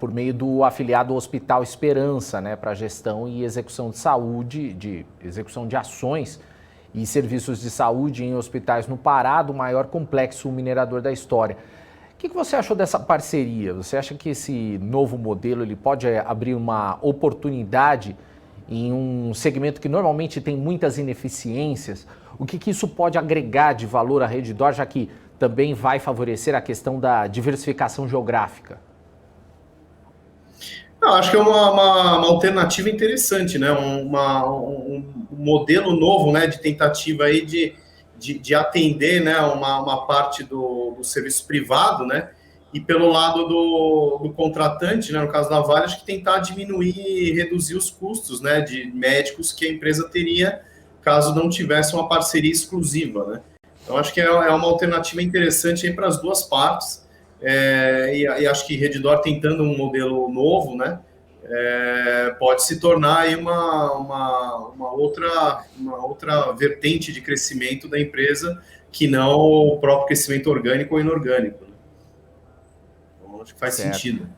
por meio do afiliado Hospital Esperança, né, para gestão e execução de saúde, de execução de ações e serviços de saúde em hospitais no Pará, do maior complexo minerador da história. O que você achou dessa parceria? Você acha que esse novo modelo ele pode abrir uma oportunidade em um segmento que normalmente tem muitas ineficiências? O que isso pode agregar de valor à Redditor, já que também vai favorecer a questão da diversificação geográfica? Eu acho que é uma alternativa interessante, né? Um modelo novo, né, de tentativa aí de atender, né, uma parte do serviço privado, né, e pelo lado do contratante, né, no caso da Vale, acho que tentar diminuir e reduzir os custos, né, de médicos que a empresa teria caso não tivesse uma parceria exclusiva, né. Então, acho que é uma alternativa interessante aí para as duas partes, e acho que Redditor tentando um modelo novo, né, pode se tornar aí uma outra vertente de crescimento da empresa que não o próprio crescimento orgânico ou inorgânico. Né? Então, acho que faz sentido.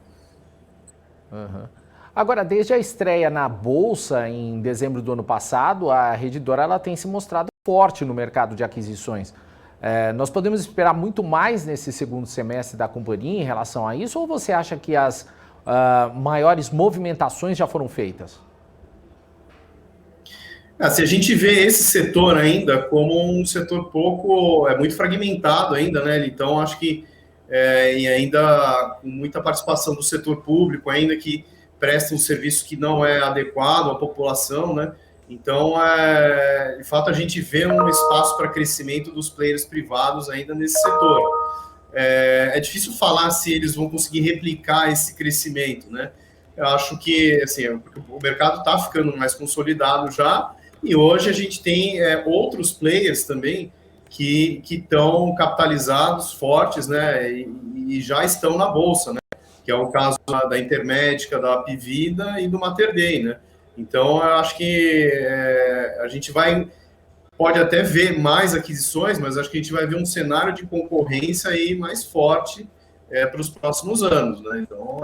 Uhum. Agora, desde a estreia na Bolsa em dezembro do ano passado, a Redditor ela tem se mostrado forte no mercado de aquisições. Nós podemos esperar muito mais nesse segundo semestre da companhia em relação a isso, ou você acha que as maiores movimentações já foram feitas? Se a gente vê esse setor ainda como um setor muito fragmentado ainda, né? Então, acho que e ainda com muita participação do setor público, ainda que presta um serviço que não é adequado à população, né? Então, de fato, a gente vê um espaço para crescimento dos players privados ainda nesse setor. É difícil falar se eles vão conseguir replicar esse crescimento, né? Eu acho que assim, o mercado está ficando mais consolidado já, e hoje a gente tem outros players também que estão capitalizados, fortes, né? E já estão na Bolsa, né? Que é o caso da Intermédica, da Apivida e do Mater Dei, né? Então, eu acho que a gente pode até ver mais aquisições, mas acho que a gente vai ver um cenário de concorrência aí mais forte para os próximos anos, né? Então,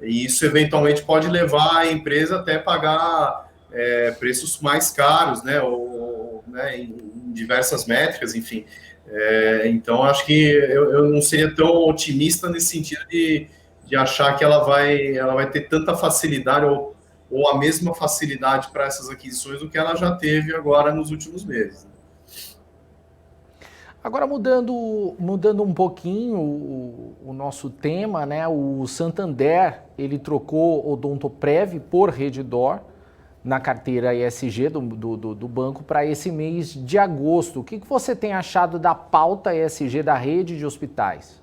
isso eventualmente pode levar a empresa até pagar preços mais caros, né? Ou né, em diversas métricas, enfim. Então, acho que eu não seria tão otimista nesse sentido de achar que ela vai ter tanta facilidade ou a mesma facilidade para essas aquisições do que ela já teve agora nos últimos meses. Agora, mudando um pouquinho o nosso tema, né? O Santander, ele trocou Odontoprev por Redditor na carteira ESG do banco para esse mês de agosto. O que você tem achado da pauta ESG da rede de hospitais?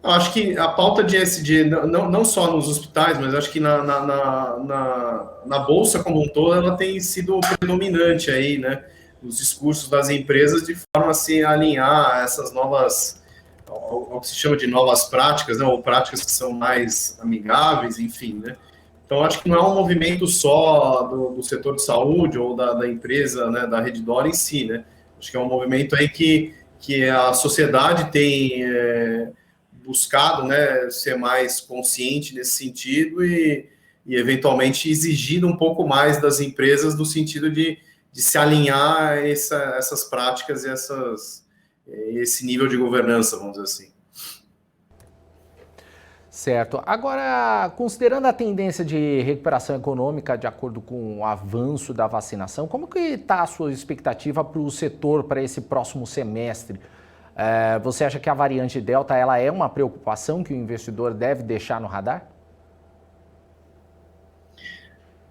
Eu acho que a pauta de ESG, não só nos hospitais, mas acho que na Bolsa como um todo, ela tem sido predominante aí, né? Os discursos das empresas de forma a se alinhar a essas novas, o que se chama de novas práticas, né? Ou práticas que são mais amigáveis, enfim, né? Então, acho que não é um movimento só do setor de saúde ou da empresa, né? Da Redditor em si, né? Acho que é um movimento aí que a sociedade tem buscado, né, ser mais consciente nesse sentido e eventualmente exigindo um pouco mais das empresas no sentido de se alinhar a essas práticas e esse nível de governança, vamos dizer assim. Certo. Agora, considerando a tendência de recuperação econômica de acordo com o avanço da vacinação, como que está a sua expectativa para o setor para esse próximo semestre? Você acha que a variante Delta ela é uma preocupação que o investidor deve deixar no radar?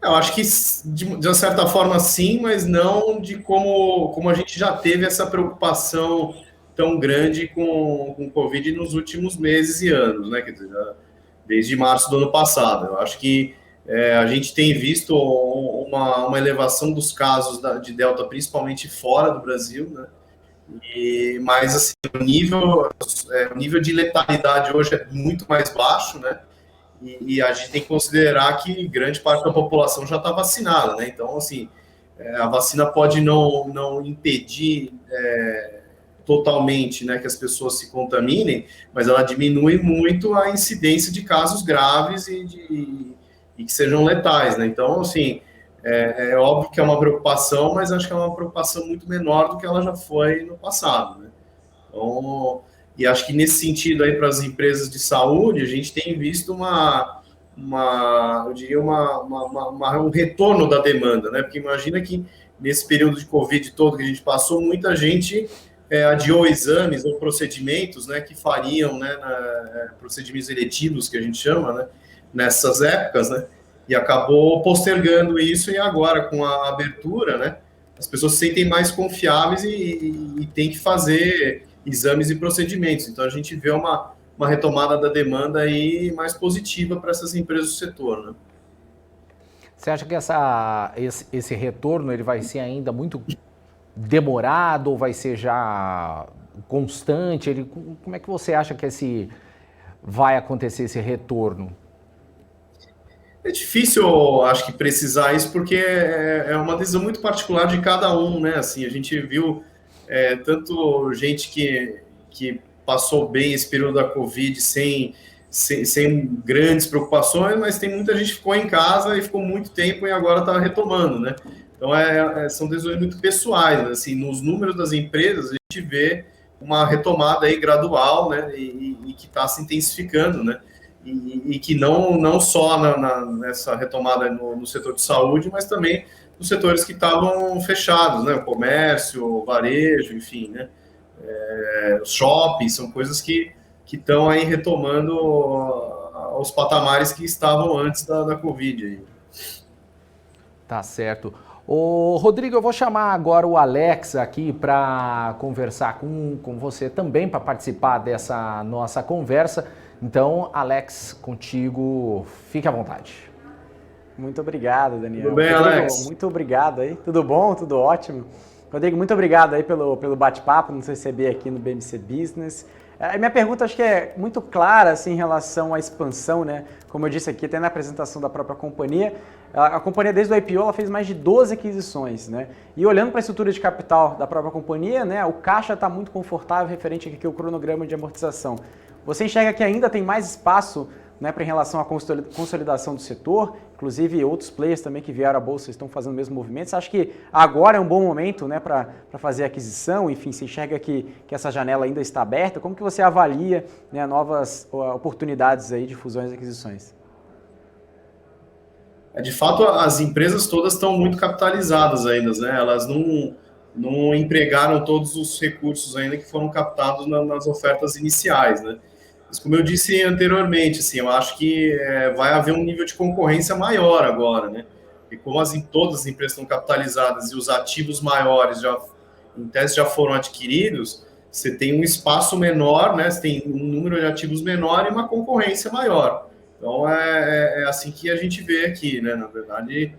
Eu acho que, de uma certa forma, sim, mas não de como a gente já teve essa preocupação tão grande com o Covid nos últimos meses e anos, né? Quer dizer, desde março do ano passado. Eu acho que a gente tem visto uma elevação dos casos de Delta, principalmente fora do Brasil, né? Mas assim, o nível de letalidade hoje é muito mais baixo, né? E a gente tem que considerar que grande parte da população já está vacinada, né? Então, assim, a vacina pode não impedir totalmente, né, que as pessoas se contaminem, mas ela diminui muito a incidência de casos graves e que sejam letais, né? Então, assim, é óbvio que é uma preocupação, mas acho que é uma preocupação muito menor do que ela já foi no passado, né? Então, e acho que nesse sentido aí para as empresas de saúde, a gente tem visto eu diria um retorno da demanda, né? Porque imagina que nesse período de Covid todo que a gente passou, muita gente adiou exames ou procedimentos, né, que fariam, né, procedimentos eletivos, que a gente chama, né, nessas épocas, né, e acabou postergando isso, e agora, com a abertura, né, as pessoas se sentem mais confiáveis e têm que fazer exames e procedimentos. Então, a gente vê uma retomada da demanda aí mais positiva para essas empresas do setor, né. Você acha que esse retorno ele vai ser ainda muito demorado ou vai ser já constante? Como é que você acha que vai acontecer esse retorno? É difícil, acho que, precisar isso, porque é uma decisão muito particular de cada um, né? Assim, a gente viu tanto gente que passou bem esse período da Covid sem grandes preocupações, mas tem muita gente que ficou em casa e ficou muito tempo e agora está retomando, né? Então, são decisões muito pessoais, né? Assim, nos números das empresas, a gente vê uma retomada aí gradual, né? E que está se intensificando, né? E que não só nessa retomada no setor de saúde, mas também nos setores que estavam fechados, né? O comércio, o varejo, enfim, né? Os shoppings, são coisas que estão aí retomando aos patamares que estavam antes da Covid. Aí. Tá certo. Ô, Rodrigo, eu vou chamar agora o Alex aqui para conversar com você também, para participar dessa nossa conversa. Então, Alex, contigo, fique à vontade. Muito obrigado, Daniel. Tudo bem, Rodrigo, Alex? muito obrigado aí. Tudo bom? Tudo ótimo? Rodrigo, muito obrigado aí pelo bate-papo, nos receber aqui no BMC Business. A minha pergunta acho que é muito clara assim, em relação à expansão, né? Como eu disse aqui, até na apresentação da própria companhia, a companhia desde o IPO ela fez mais de 12 aquisições, né? E olhando para a estrutura de capital da própria companhia, né, o caixa está muito confortável referente aqui ao cronograma de amortização. Você enxerga que ainda tem mais espaço, né, em relação à consolidação do setor, inclusive outros players também que vieram à bolsa estão fazendo o mesmo movimento. Você acha que agora é um bom momento, né, para fazer a aquisição? Enfim, você enxerga que essa janela ainda está aberta? Como que você avalia, né, novas oportunidades aí de fusões e aquisições? De fato, as empresas todas estão muito capitalizadas ainda, né? Elas não empregaram todos os recursos ainda que foram captados nas ofertas iniciais, né? Mas como eu disse anteriormente, assim, eu acho que vai haver um nível de concorrência maior agora, né? E como todas as empresas estão capitalizadas e os ativos maiores em tese já foram adquiridos, você tem um espaço menor, né? Você tem um número de ativos menor e uma concorrência maior. Então, é assim que a gente vê aqui, né? Na verdade,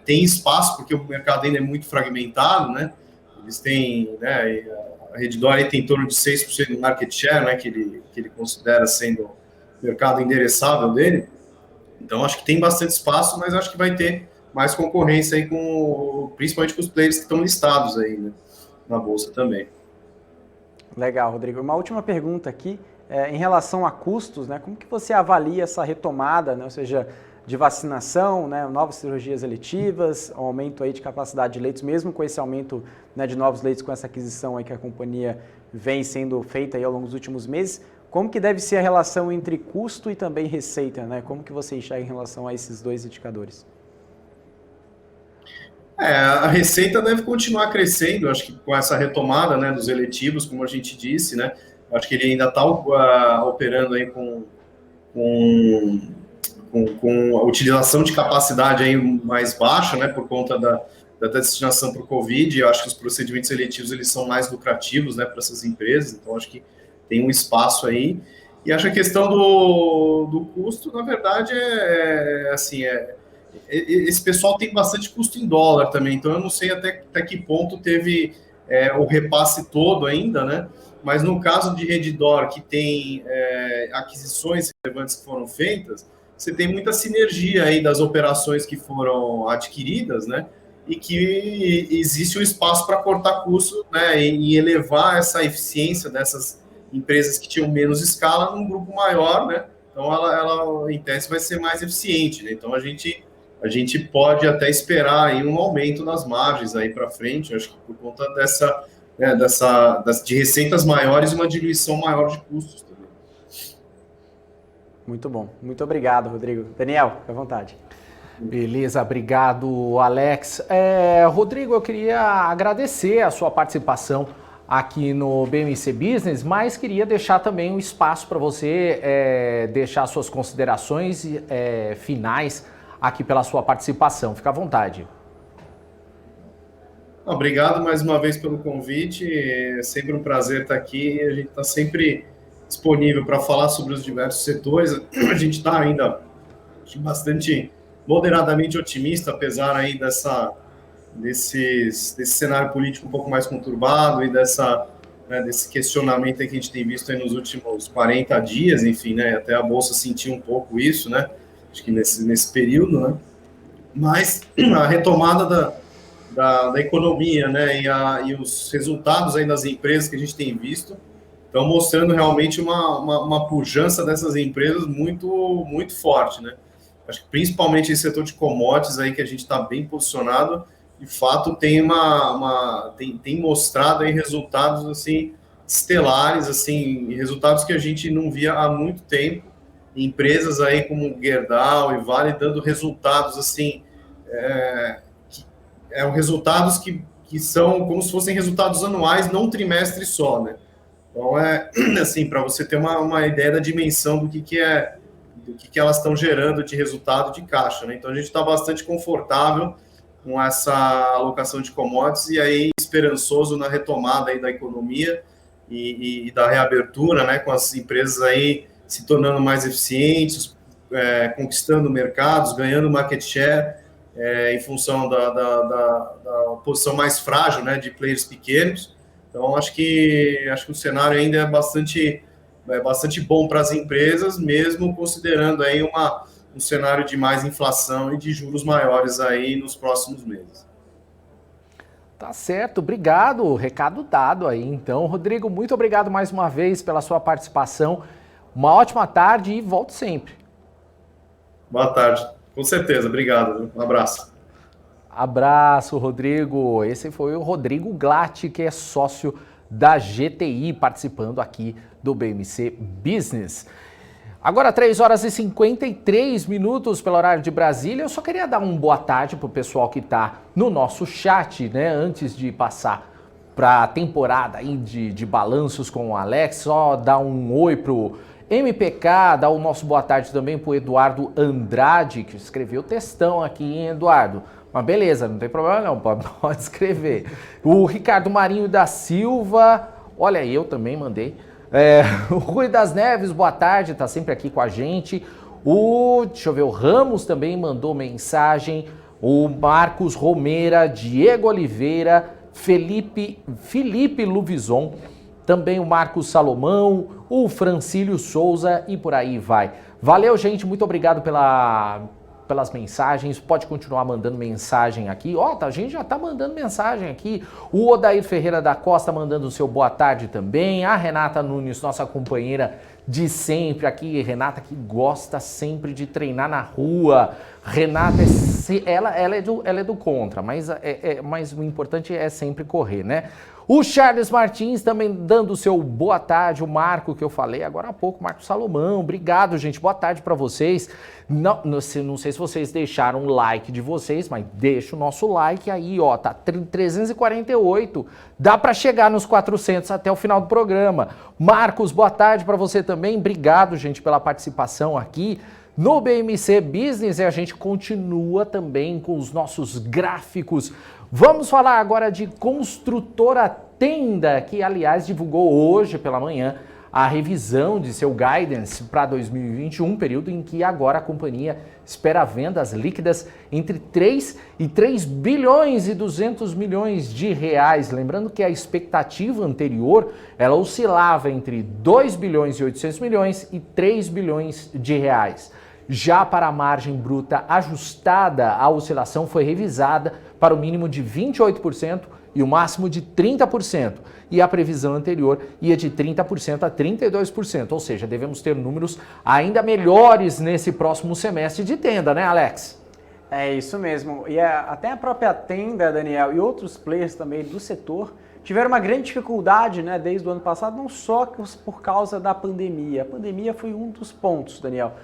tem espaço, porque o mercado ainda é muito fragmentado, né? Eles têm, né? A Redditor aí tem em torno de 6% do market share, né? Que ele considera sendo o mercado endereçável dele. Então, acho que tem bastante espaço, mas acho que vai ter mais concorrência aí principalmente com os players que estão listados aí, né? na Bolsa também. Legal, Rodrigo. Uma última pergunta aqui, em relação a custos, né? Como que você avalia essa retomada, né? Ou seja, de vacinação, né? Novas cirurgias eletivas, aumento aí de capacidade de leitos, mesmo com esse aumento, né, de novos leitos, com essa aquisição aí que a companhia vem sendo feita aí ao longo dos últimos meses, como que deve ser a relação entre custo e também receita, né? Como que você enxerga em relação a esses dois indicadores? A receita deve continuar crescendo, acho que com essa retomada, né, dos eletivos, como a gente disse, né, acho que ele ainda está operando aí com a utilização de capacidade aí mais baixa, né, por conta da destinação para o Covid. Eu acho que os procedimentos eletivos eles são mais lucrativos, né, para essas empresas, então acho que tem um espaço aí. E acho que a questão do custo, na verdade, esse pessoal tem bastante custo em dólar também, então eu não sei até que ponto teve o repasse todo ainda, né? Mas no caso de Redditor, que tem aquisições relevantes que foram feitas, você tem muita sinergia aí das operações que foram adquiridas, né? E que existe um espaço para cortar custos, né? E elevar essa eficiência dessas empresas que tinham menos escala num grupo maior, né? Então ela em tese vai ser mais eficiente, né? Então a gente pode até esperar aí um aumento nas margens aí para frente, acho que por conta de receitas maiores e uma diluição maior de custos também. Muito bom. Muito obrigado, Rodrigo. Daniel, fica à vontade. Beleza, obrigado, Alex. Rodrigo, eu queria agradecer a sua participação aqui no BMC Business, mas queria deixar também um espaço para você deixar suas considerações finais aqui pela sua participação. Fica à vontade. Obrigado mais uma vez pelo convite. É sempre um prazer estar aqui. A gente está sempre disponível para falar sobre os diversos setores. A gente está ainda bastante moderadamente otimista, apesar aí desse cenário político um pouco mais conturbado e desse questionamento que a gente tem visto aí nos últimos 40 dias, enfim, né? Até a Bolsa sentiu um pouco isso, né? Acho que nesse período, né? Mas a retomada da economia, né? E os resultados aí das empresas que a gente tem visto estão mostrando realmente uma pujança dessas empresas muito, muito forte, né? Acho que principalmente esse setor de commodities aí que a gente está bem posicionado, de fato tem tem mostrado aí resultados assim estelares, assim, resultados que a gente não via há muito tempo. Empresas aí como Gerdau e Vale dando resultados assim, resultados que são como se fossem resultados anuais, não um trimestre só, né? Então assim, para você ter uma ideia da dimensão do que elas estão gerando de resultado de caixa, né? Então a gente está bastante confortável com essa alocação de commodities e aí esperançoso na retomada aí da economia e da reabertura, né? Com as empresas aí se tornando mais eficientes, conquistando mercados, ganhando market share em função da posição mais frágil, né? De players pequenos. Então acho que o cenário ainda é bastante bom para as empresas, mesmo considerando aí um cenário de mais inflação e de juros maiores aí nos próximos meses. Tá certo, obrigado, recado dado aí. Então, Rodrigo, muito obrigado mais uma vez pela sua participação. Uma ótima tarde e volte sempre. Boa tarde, com certeza, obrigado, um abraço. Abraço, Rodrigo. Esse foi o Rodrigo Glatt, que é sócio da GTI, participando aqui do BMC Business. Agora, 3 horas e 53 minutos pelo horário de Brasília. Eu só queria dar uma boa tarde para o pessoal que está no nosso chat, né? Antes de passar para a temporada aí de balanços com o Alex, só dar um oi pro MPK, dar o nosso boa tarde também pro Eduardo Andrade, que escreveu textão aqui, hein, Eduardo? Mas beleza, não tem problema não, pode escrever. O Ricardo Marinho da Silva, olha, eu também mandei. O Rui das Neves, boa tarde, tá sempre aqui com a gente. Deixa eu ver, o Ramos também mandou mensagem. O Marcos Romeira, Diego Oliveira, Felipe Luvison, também o Marcos Salomão, o Francílio Souza e por aí vai. Valeu, gente, muito obrigado pelas mensagens, pode continuar mandando mensagem aqui. A gente já tá mandando mensagem aqui. O Odair Ferreira da Costa mandando o seu boa tarde também. A Renata Nunes, nossa companheira de sempre aqui. Renata que gosta sempre de treinar na rua. Renata, ela é do contra, mas o importante é sempre correr, né? O Charles Martins também dando o seu boa tarde, o Marco que eu falei agora há pouco, Marco Salomão, obrigado gente, boa tarde para vocês. Não sei se vocês deixaram o like de vocês, mas deixa o nosso like aí, tá 348, dá para chegar nos 400 até o final do programa. Marcos, boa tarde para você também, obrigado gente pela participação aqui no BMC Business, e a gente continua também com os nossos gráficos. Vamos falar agora de Construtora Tenda, que aliás divulgou hoje pela manhã a revisão de seu guidance para 2021, período em que agora a companhia espera vendas líquidas entre 3 e 3 bilhões e 200 milhões de reais. Lembrando que a expectativa anterior, ela oscilava entre 2 bilhões e 800 milhões e 3 bilhões de reais. Já para a margem bruta ajustada, a oscilação foi revisada para o mínimo de 28% e o máximo de 30%. E a previsão anterior ia de 30% a 32%, ou seja, devemos ter números ainda melhores nesse próximo semestre de Tenda, né, Alex? É isso mesmo. E até a própria Tenda, Daniel, e outros players também do setor tiveram uma grande dificuldade, né, desde o ano passado, não só por causa da pandemia. A pandemia foi um dos pontos, Daniel.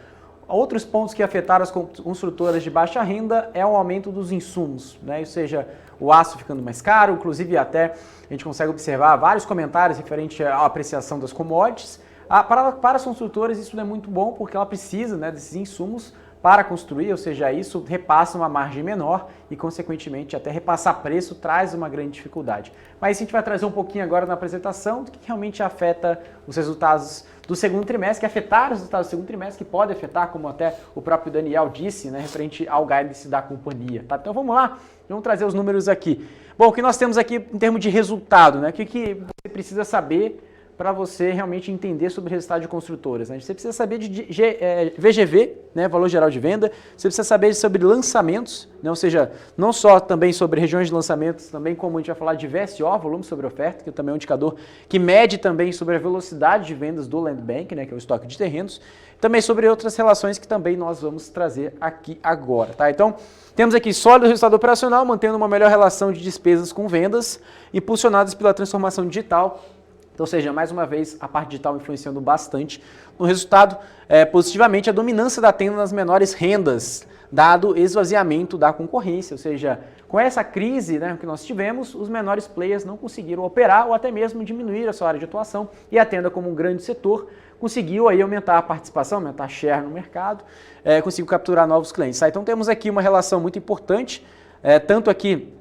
Outros pontos que afetaram as construtoras de baixa renda é o aumento dos insumos, né? Ou seja, o aço ficando mais caro, inclusive até a gente consegue observar vários comentários referente à apreciação das commodities. Para as construtoras isso não é muito bom porque ela precisa, né, desses insumos para construir, ou seja, isso repassa uma margem menor e, consequentemente, até repassar preço traz uma grande dificuldade. Mas a gente vai trazer um pouquinho agora na apresentação do que realmente afeta os resultados do segundo trimestre, que afetaram os resultados do segundo trimestre, que pode afetar, como até o próprio Daniel disse, né, referente ao guidance da companhia. Tá? Então vamos lá, vamos trazer os números aqui. Bom, o que nós temos aqui em termos de resultado, né? O que você precisa saber para você realmente entender sobre o resultado de construtoras, né? Você precisa saber de VGV, né, valor geral de venda, você precisa saber sobre lançamentos, né, ou seja, não só também sobre regiões de lançamentos, também como a gente vai falar de VSO, volume sobre oferta, que também é um indicador que mede também sobre a velocidade de vendas do Land Bank, né, que é o estoque de terrenos, também sobre outras relações que também nós vamos trazer aqui agora, tá? Então, temos aqui sólido resultado operacional, mantendo uma melhor relação de despesas com vendas, impulsionadas pela transformação digital. Então, ou seja, mais uma vez, a parte digital influenciando bastante no resultado, positivamente, a dominância da Tenda nas menores rendas, dado o esvaziamento da concorrência, ou seja, com essa crise, né, que nós tivemos, os menores players não conseguiram operar ou até mesmo diminuir a sua área de atuação e a Tenda, como um grande setor, conseguiu aí aumentar a participação, aumentar a share no mercado, conseguiu capturar novos clientes. Tá? Então temos aqui uma relação muito importante, tanto aqui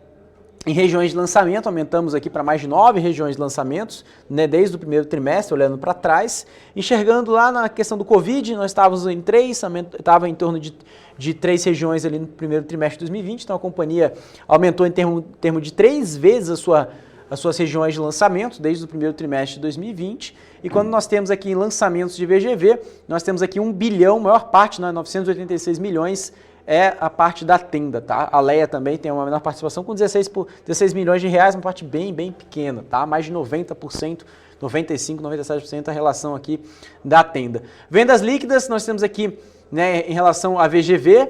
em regiões de lançamento, aumentamos aqui para mais de 9 regiões de lançamentos, né, desde o primeiro trimestre, olhando para trás. Enxergando lá na questão do Covid, nós estávamos em 3, estava em torno de 3 regiões ali no primeiro trimestre de 2020, então a companhia aumentou em termo de 3 vezes as suas regiões de lançamento, desde o primeiro trimestre de 2020. E quando nós temos aqui lançamentos de VGV, nós temos aqui 1 bilhão, maior parte, né, 986 milhões, é a parte da Tenda, tá? A Leia também tem uma menor participação com 16 milhões de reais, uma parte bem pequena, tá? Mais de 90%, 95%, 97% a relação aqui da Tenda. Vendas líquidas, nós temos aqui, né, em relação a VGV,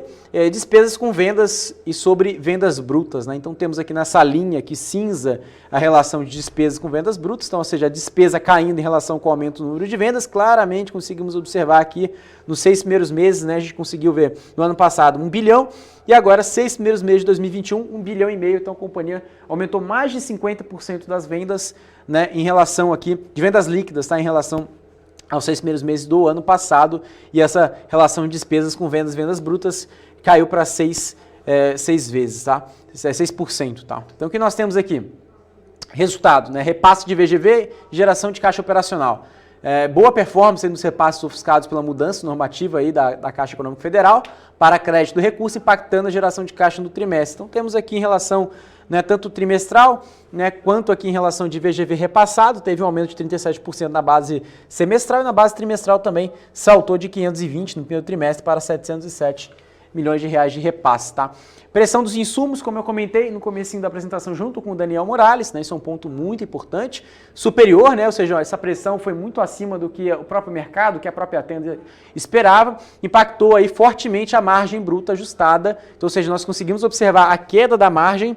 despesas com vendas e sobre vendas brutas, né? Então temos aqui nessa linha aqui cinza a relação de despesas com vendas brutas, então, ou seja, a despesa caindo em relação com o aumento do número de vendas, claramente conseguimos observar aqui nos 6 primeiros meses, né, a gente conseguiu ver no ano passado 1 bilhão e agora 6 primeiros meses de 2021, 1 bilhão e meio, então a companhia aumentou mais de 50% das vendas, né, em relação aqui, de vendas líquidas, tá, em relação aos 6 primeiros meses do ano passado, e essa relação de despesas com vendas brutas caiu para 6 vezes, tá? 6%, tá? Então o que nós temos aqui? Resultado, né? Repasse de VGV, geração de caixa operacional. Boa performance nos repasses ofuscados pela mudança normativa aí da Caixa Econômica Federal para crédito do recurso, impactando a geração de caixa no trimestre. Então temos aqui em relação, né, tanto trimestral, né, quanto aqui em relação de VGV repassado, teve um aumento de 37% na base semestral e na base trimestral também saltou de 520 no primeiro trimestre para 707 milhões de reais de repasse, tá? Pressão dos insumos, como eu comentei no comecinho da apresentação junto com o Daniel Morales, né? Isso é um ponto muito importante, superior, né? Ou seja, essa pressão foi muito acima do que o próprio mercado, que a própria Tenda esperava, impactou aí fortemente a margem bruta ajustada, então, ou seja, nós conseguimos observar a queda da margem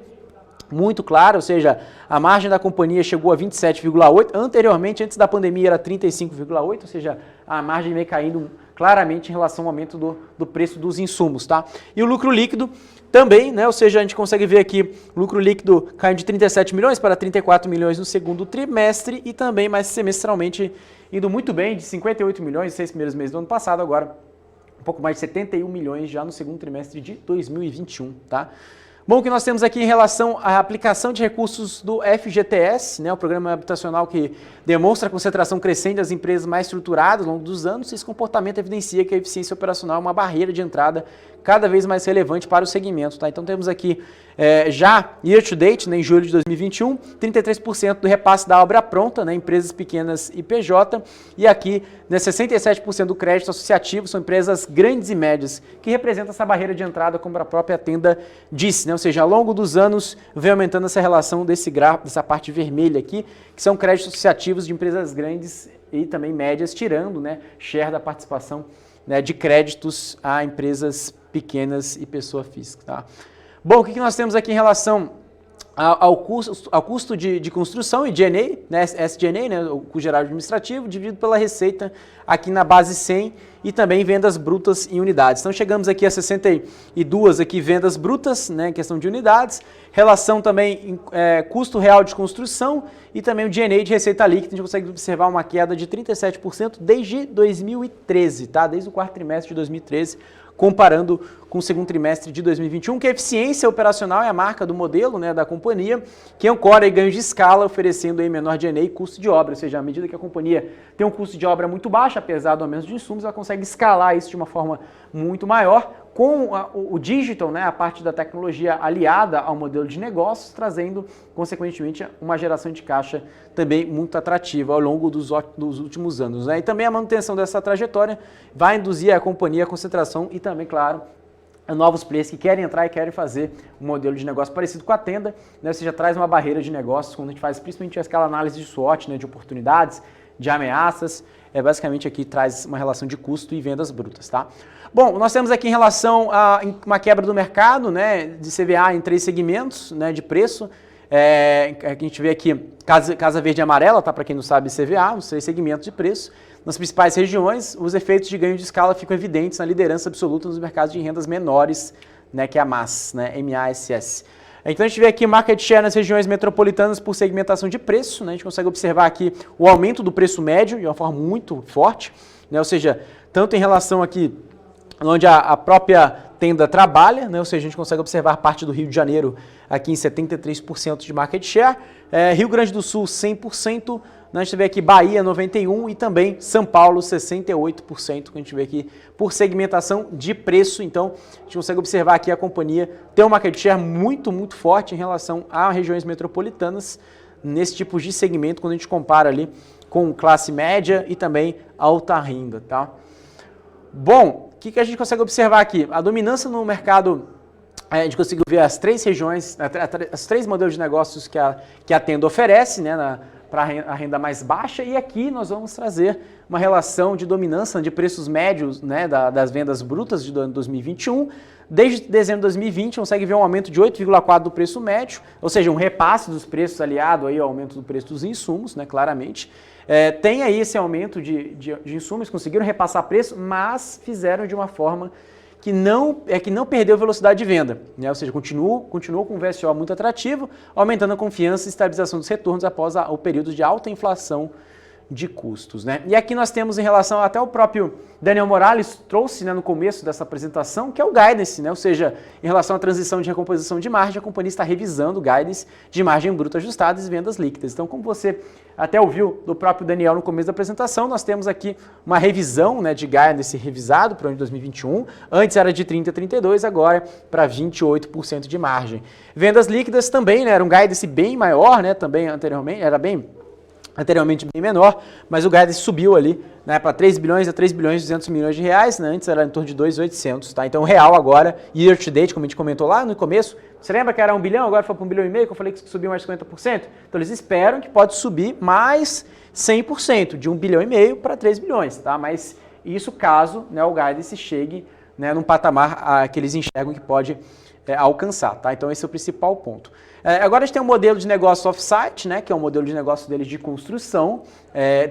muito clara, ou seja, a margem da companhia chegou a 27,8%, anteriormente, antes da pandemia, era 35,8%, ou seja, a margem vem caindo claramente em relação ao aumento do preço dos insumos, tá? E o lucro líquido também, né? Ou seja, a gente consegue ver aqui o lucro líquido caindo de 37 milhões para 34 milhões no segundo trimestre e também mais semestralmente indo muito bem, de 58 milhões nos 6 primeiros meses do ano passado, agora um pouco mais de 71 milhões já no segundo trimestre de 2021, tá? Bom, o que nós temos aqui em relação à aplicação de recursos do FGTS, né, o programa habitacional que demonstra a concentração crescente das empresas mais estruturadas ao longo dos anos, esse comportamento evidencia que a eficiência operacional é uma barreira de entrada cada vez mais relevante para o segmento. Tá? Então temos aqui já year to date, né, em julho de 2021, 33% do repasse da obra pronta, né, empresas pequenas e PJ, e aqui, né, 67% do crédito associativo são empresas grandes e médias, que representam essa barreira de entrada, como a própria Tenda disse, né, ou seja, ao longo dos anos vem aumentando essa relação desse gráfico, dessa parte vermelha aqui, que são créditos associativos de empresas grandes e também médias, tirando, né, share da participação, né, de créditos a empresas pequenas e pessoa física. Tá? Bom, o que nós temos aqui em relação ao custo de construção e G&A, né, SG&A, né, o custo geral administrativo, dividido pela receita aqui na base 100 e também vendas brutas em unidades. Então chegamos aqui a 62 aqui vendas brutas, né, em questão de unidades, relação também custo real de construção e também o G&A de receita líquida, a gente consegue observar uma queda de 37% desde 2013, tá? Desde o quarto trimestre de 2013, comparando com o segundo trimestre de 2021, que a eficiência operacional é a marca do modelo, né, da companhia, que ancora ganhos de escala, oferecendo aí menor G&A e custo de obra, ou seja, à medida que a companhia tem um custo de obra muito baixo, apesar do aumento de insumos, ela consegue escalar isso de uma forma muito maior, com o digital, né, a parte da tecnologia aliada ao modelo de negócios, trazendo, consequentemente, uma geração de caixa também muito atrativa ao longo dos últimos anos. Né? E também a manutenção dessa trajetória vai induzir a companhia a concentração e também, claro, a novos players que querem entrar e querem fazer um modelo de negócio parecido com a Tenda, né? Ou seja, traz uma barreira de negócios, quando a gente faz principalmente aquela análise de SWOT, né, de oportunidades, de ameaças, basicamente aqui traz uma relação de custo e vendas brutas, tá? Bom, nós temos aqui em relação a uma quebra do mercado, né, de CVA em 3 segmentos, né, de preço, a gente vê aqui Casa Verde e Amarela, tá, para quem não sabe CVA, os 3 segmentos de preço. Nas principais regiões, os efeitos de ganho de escala ficam evidentes na liderança absoluta nos mercados de rendas menores, né, que é a MAS, né, MASS. Então a gente vê aqui market share nas regiões metropolitanas por segmentação de preço, né, a gente consegue observar aqui o aumento do preço médio de uma forma muito forte, né, ou seja, tanto em relação aqui onde a própria Tenda trabalha, né, ou seja, a gente consegue observar parte do Rio de Janeiro aqui em 73% de market share, Rio Grande do Sul 100%, a gente vê aqui Bahia 91% e também São Paulo 68%, que a gente vê aqui por segmentação de preço. Então, a gente consegue observar aqui a companhia tem um market share muito, muito forte em relação a regiões metropolitanas nesse tipo de segmento, quando a gente compara ali com classe média e também alta renda, tá? Bom, o que a gente consegue observar aqui? A dominância no mercado, a gente conseguiu ver as 3 regiões, as 3 modelos de negócios que a Tenda oferece, né, para a renda mais baixa, e aqui nós vamos trazer uma relação de dominância de preços médios, né, das vendas brutas de 2021. Desde dezembro de 2020, consegue ver um aumento de 8,4% do preço médio, ou seja, um repasse dos preços aliado aí ao aumento do preço dos insumos, né, claramente. Tem aí esse aumento de insumos, conseguiram repassar preço, mas fizeram de uma forma que não perdeu velocidade de venda, né? Ou seja, continuou com um VSO muito atrativo, aumentando a confiança e estabilização dos retornos após o período de alta inflação de custos, né? E aqui nós temos em relação, até o próprio Daniel Morales trouxe, né, no começo dessa apresentação, que é o guidance, né? Ou seja, em relação à transição de recomposição de margem, a companhia está revisando o guidance de margem bruta ajustada e vendas líquidas. Então, como você até ouviu do próprio Daniel no começo da apresentação, nós temos aqui uma revisão, né, de guidance revisado para o ano de 2021. Antes era de 30% a 32%, agora para 28% de margem. Vendas líquidas também, né, era um guidance bem maior, né, também anteriormente, era bem anteriormente bem menor, mas o guidance subiu ali, né, para 3 bilhões a 3 bilhões e 200 milhões de reais, né, antes era em torno de 2.800, tá? Então o real agora, year to date, como a gente comentou lá no começo, você lembra que era 1 bilhão, agora foi para 1,5 bilhão, que eu falei que subiu mais 50%? Então eles esperam que pode subir mais 100%, de 1,5 bilhão para 3 bilhões, tá? Mas isso caso, né, o guidance chegue, né, num patamar que eles enxergam que pode alcançar, tá? Então esse é o principal ponto. Agora a gente tem um modelo de negócio off-site, né, que é um modelo de negócio deles de construção,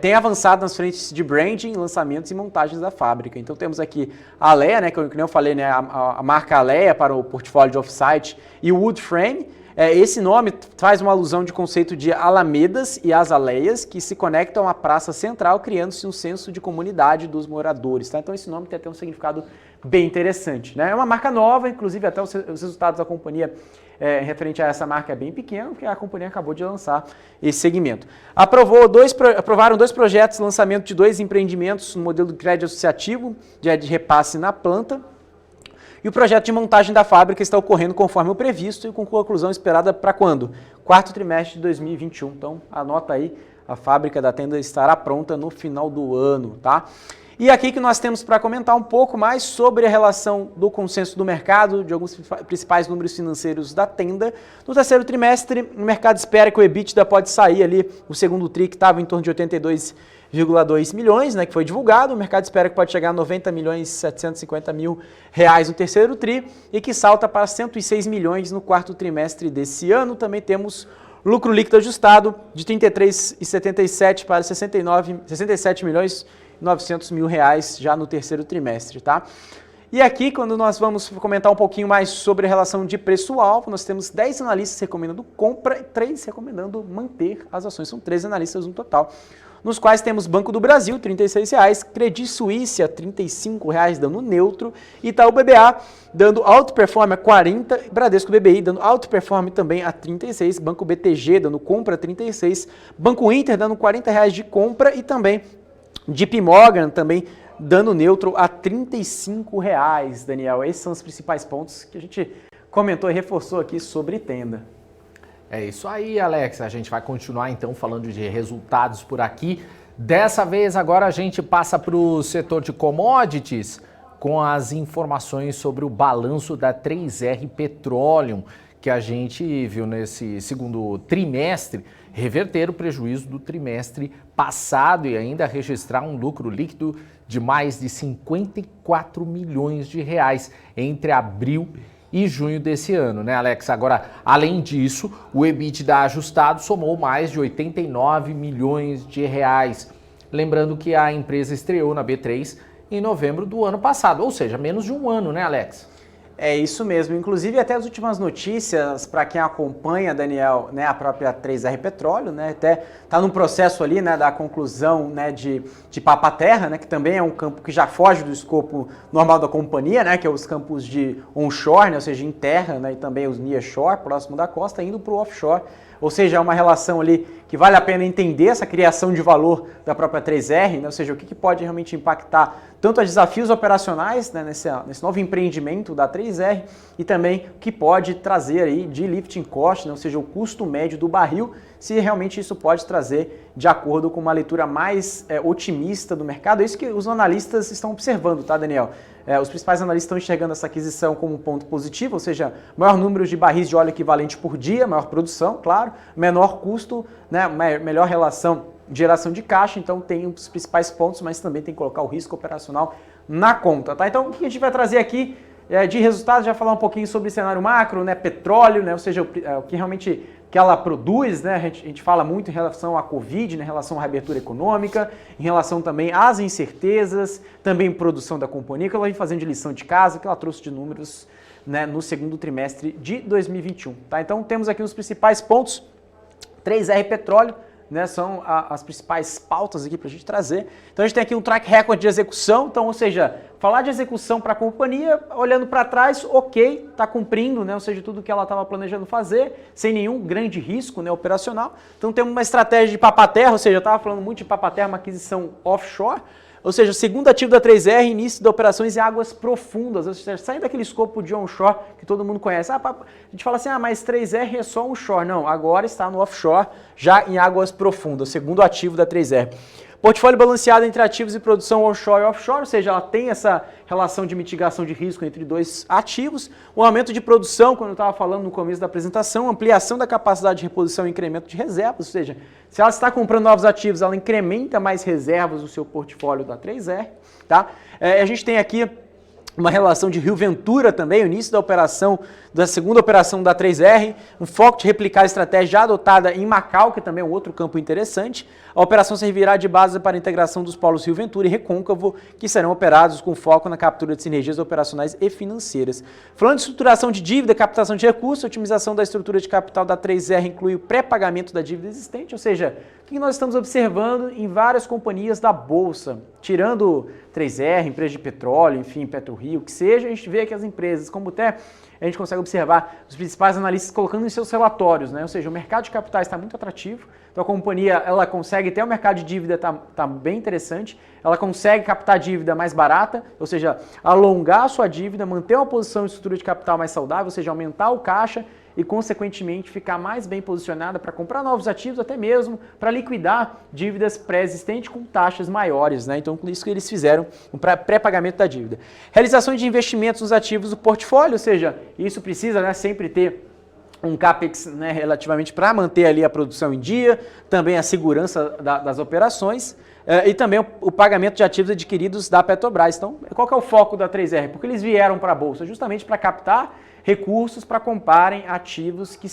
tem avançado nas frentes de branding, lançamentos e montagens da fábrica. Então temos aqui a Alea, né, que nem eu falei, né, a marca Alea para o portfólio de off-site e o Wood Frame. Esse nome faz uma alusão de conceito de alamedas e azaleias que se conectam à praça central, criando-se um senso de comunidade dos moradores. Tá? Então esse nome tem até um significado bem interessante. Né? É uma marca nova, inclusive até os resultados da companhia referente a essa marca é bem pequeno, porque a companhia acabou de lançar esse segmento. Aprovaram 2 projetos de lançamento de 2 empreendimentos no modelo de crédito associativo de repasse na planta. E o projeto de montagem da fábrica está ocorrendo conforme o previsto e com conclusão esperada para quando? 4º trimestre de 2021. Então, anota aí, a fábrica da Tenda estará pronta no final do ano, tá? E aqui que nós temos para comentar um pouco mais sobre a relação do consenso do mercado, de alguns principais números financeiros da Tenda. No 3º trimestre, o mercado espera que o EBITDA pode sair ali, o segundo TRI que estava em torno de 82,2 milhões, né, que foi divulgado. O mercado espera que pode chegar a 90 milhões e 750 mil reais no 3º TRI e que salta para 106 milhões no 4º trimestre desse ano. Também temos lucro líquido ajustado de 33,77 para 67 milhões e 900 mil reais já no 3º trimestre, tá? E aqui, quando nós vamos comentar um pouquinho mais sobre a relação de preço-alvo, nós temos 10 analistas recomendando compra e 3 recomendando manter as ações. São 13 analistas no total, nos quais temos Banco do Brasil, R$ 36,00, Credit Suisse, R$ 35,00, dando neutro, Itaú BBA, dando outperform a 40, Bradesco BBI, dando outperform também a 36, Banco BTG, dando compra a 36, Banco Inter, dando R$ 40,00 de compra e também JP Morgan, também dando neutro a R$ 35,00, Daniel. Esses são os principais pontos que a gente comentou e reforçou aqui sobre Tenda. É isso aí, Alex. A gente vai continuar então falando de resultados por aqui. Dessa vez, agora a gente passa para o setor de commodities com as informações sobre o balanço da 3R Petroleum, que a gente viu nesse segundo trimestre reverter o prejuízo do trimestre passado e ainda registrar um lucro líquido de mais de 54 milhões de reais entre abril e junho desse ano, né, Alex? Agora, além disso, o EBITDA ajustado somou mais de 89 milhões de reais. Lembrando que a empresa estreou na B3 em novembro do ano passado, ou seja, menos de um ano, né, Alex? É isso mesmo, inclusive até as últimas notícias, para quem acompanha, Daniel, né, a própria 3R Petróleo, né, até está num processo ali, né, da conclusão, né, de Papa-Terra, né, que também é um campo que já foge do escopo normal da companhia, né, que é os campos de onshore, né, ou seja, em terra, né, e também os nearshore, próximo da costa, indo para o offshore. Ou seja, é uma relação ali que vale a pena entender essa criação de valor da própria 3R, né? Ou seja, o que pode realmente impactar tanto os desafios operacionais, né, nesse novo empreendimento da 3R e também o que pode trazer aí de lifting cost, né? Ou seja, o custo médio do barril, se realmente isso pode trazer de acordo com uma leitura mais otimista do mercado. É isso que os analistas estão observando, tá, Daniel? Os principais analistas estão enxergando essa aquisição como um ponto positivo, ou seja, maior número de barris de óleo equivalente por dia, maior produção, claro, menor custo, né, melhor relação de geração de caixa, então tem os principais pontos, mas também tem que colocar o risco operacional na conta, tá? Então o que a gente vai trazer aqui de resultados, já falar um pouquinho sobre cenário macro, né, petróleo, né, ou seja, o que realmente que ela produz, né, a gente fala muito em relação à Covid, né, em relação à reabertura econômica, em relação também às incertezas, também produção da companhia, que ela vem fazendo de lição de casa, que ela trouxe de números, né, no segundo trimestre de 2021. Tá? Então temos aqui os principais pontos, 3R Petróleo, né, são as principais pautas aqui para a gente trazer. Então a gente tem aqui um track record de execução, então, ou seja, falar de execução para a companhia, olhando para trás, ok, está cumprindo, né, ou seja, tudo que ela estava planejando fazer, sem nenhum grande risco, né, operacional. Então temos uma estratégia de Papa-Terra, ou seja, eu estava falando muito de Papa-Terra, uma aquisição offshore, Ou seja, o segundo ativo da 3R, início de operações em águas profundas, ou seja, sai daquele escopo de onshore que todo mundo conhece. A gente fala assim, mas 3R é só onshore. Não, agora está no offshore, já em águas profundas, o segundo ativo da 3R. Portfólio balanceado entre ativos e produção onshore e offshore, ou seja, ela tem essa relação de mitigação de risco entre dois ativos. O aumento de produção, como eu estava falando no começo da apresentação, ampliação da capacidade de reposição e incremento de reservas, ou seja, se ela está comprando novos ativos, ela incrementa mais reservas no seu portfólio da 3R. Tá? A gente tem aqui uma relação de Rio Ventura também, o início da operação, da segunda operação da 3R, um foco de replicar a estratégia já adotada em Macau, que também é um outro campo interessante. A operação servirá de base para a integração dos polos Rio Ventura e Recôncavo, que serão operados com foco na captura de sinergias operacionais e financeiras. Falando de estruturação de dívida, captação de recursos, a otimização da estrutura de capital da 3R inclui o pré-pagamento da dívida existente, ou seja, o que nós estamos observando em várias companhias da Bolsa, tirando 3R, empresas de petróleo, enfim, PetroRio, o que seja, a gente vê que as empresas, como até a gente consegue observar os principais analistas colocando em seus relatórios, né? Ou seja, o mercado de capitais está muito atrativo, então a companhia ela consegue ter o mercado de dívida tá bem interessante, ela consegue captar dívida mais barata, ou seja, alongar a sua dívida, manter uma posição em estrutura de capital mais saudável, ou seja, aumentar o caixa e, consequentemente, ficar mais bem posicionada para comprar novos ativos, até mesmo para liquidar dívidas pré-existentes com taxas maiores, né? Então, com isso que eles fizeram o pré-pagamento da dívida. Realização de investimentos nos ativos do portfólio, ou seja, isso precisa, né, sempre ter um CAPEX, né, relativamente para manter ali a produção em dia, também a segurança das operações e também o pagamento de ativos adquiridos da Petrobras. Então, qual que é o foco da 3R? Porque eles vieram para a Bolsa justamente para captar recursos para comprarem ativos que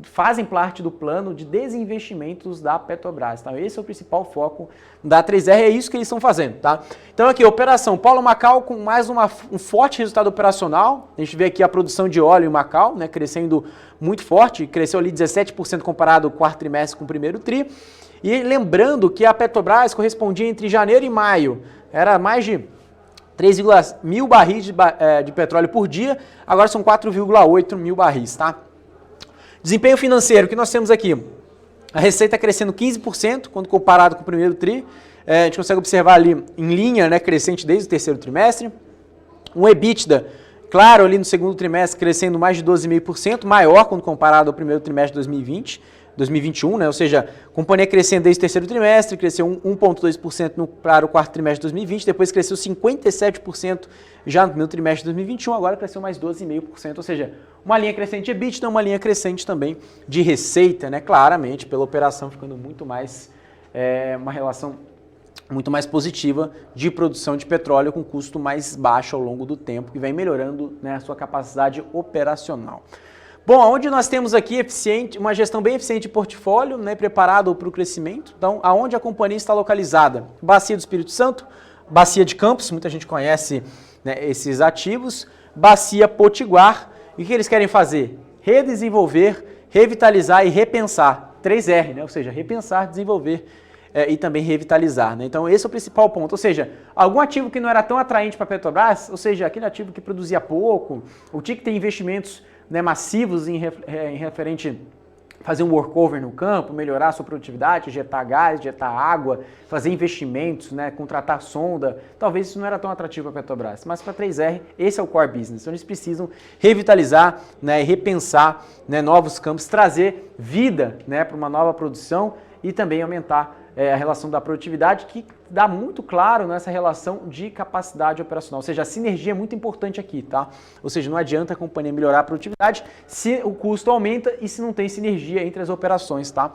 fazem parte do plano de desinvestimentos da Petrobras. Então, esse é o principal foco da 3R, é isso que eles estão fazendo. Tá? Então, aqui, operação Polo Macau com mais um forte resultado operacional. A gente vê aqui a produção de óleo em Macau, né, crescendo muito forte, cresceu ali 17% comparado ao quarto trimestre com o primeiro tri. E lembrando que a Petrobras correspondia entre janeiro e maio, era mais de 3,1 mil barris de petróleo por dia, agora são 4,8 mil barris, tá? Desempenho financeiro, que nós temos aqui, a receita crescendo 15% quando comparado com o primeiro tri, a gente consegue observar ali em linha, né, crescente desde o terceiro trimestre, um EBITDA, claro, ali no segundo trimestre crescendo mais de 12,5%, maior quando comparado ao primeiro trimestre de 2021, né? Ou seja, a companhia crescendo desde o terceiro trimestre, cresceu 1,2% para o quarto trimestre de 2020, depois cresceu 57% já no primeiro trimestre de 2021, agora cresceu mais 12,5%, ou seja, uma linha crescente de EBITDA, uma linha crescente também de receita, né? Claramente, pela operação ficando muito mais, uma relação muito mais positiva de produção de petróleo com custo mais baixo ao longo do tempo, que vem melhorando, né, a sua capacidade operacional. Bom, onde nós temos aqui uma gestão bem eficiente de portfólio, né, preparado para o crescimento. Então, aonde a companhia está localizada? Bacia do Espírito Santo, Bacia de Campos, muita gente conhece, né, esses ativos, Bacia Potiguar. E o que eles querem fazer? Redesenvolver, revitalizar e repensar. 3R, né? Ou seja, repensar, desenvolver e também revitalizar, né? Então, esse é o principal ponto. Ou seja, algum ativo que não era tão atraente para a Petrobras, ou seja, aquele ativo que produzia pouco, ou tinha que ter investimentos, né, massivos em referente fazer um workover no campo, melhorar a sua produtividade, injetar gás, injetar água, fazer investimentos, né, contratar sonda, talvez isso não era tão atrativo para a Petrobras, mas para a 3R esse é o core business, então eles precisam revitalizar, né, repensar, né, novos campos, trazer vida, né, para uma nova produção e também aumentar a relação da produtividade, que dá muito claro nessa relação de capacidade operacional. Ou seja, a sinergia é muito importante aqui, tá? Ou seja, não adianta a companhia melhorar a produtividade se o custo aumenta e se não tem sinergia entre as operações, tá?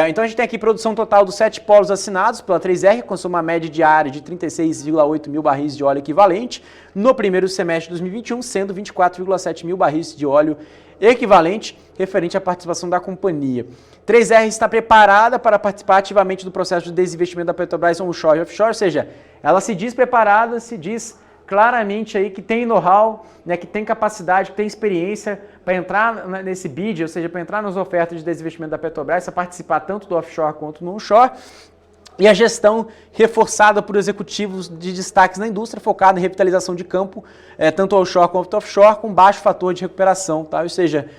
Então a gente tem aqui produção total dos 7 polos assinados pela 3R, com uma média diária de 36,8 mil barris de óleo equivalente, no primeiro semestre de 2021, sendo 24,7 mil barris de óleo equivalente, referente à participação da companhia. 3R está preparada para participar ativamente do processo de desinvestimento da Petrobras onshore e offshore, ou seja, ela se diz preparada, se diz claramente aí que tem know-how, né, que tem capacidade, que tem experiência para entrar nesse bid, ou seja, para entrar nas ofertas de desinvestimento da Petrobras, para participar tanto do offshore quanto no onshore. E a gestão reforçada por executivos de destaques na indústria, focada em revitalização de campo, tanto onshore quanto offshore, com baixo fator de recuperação, tá? Ou seja,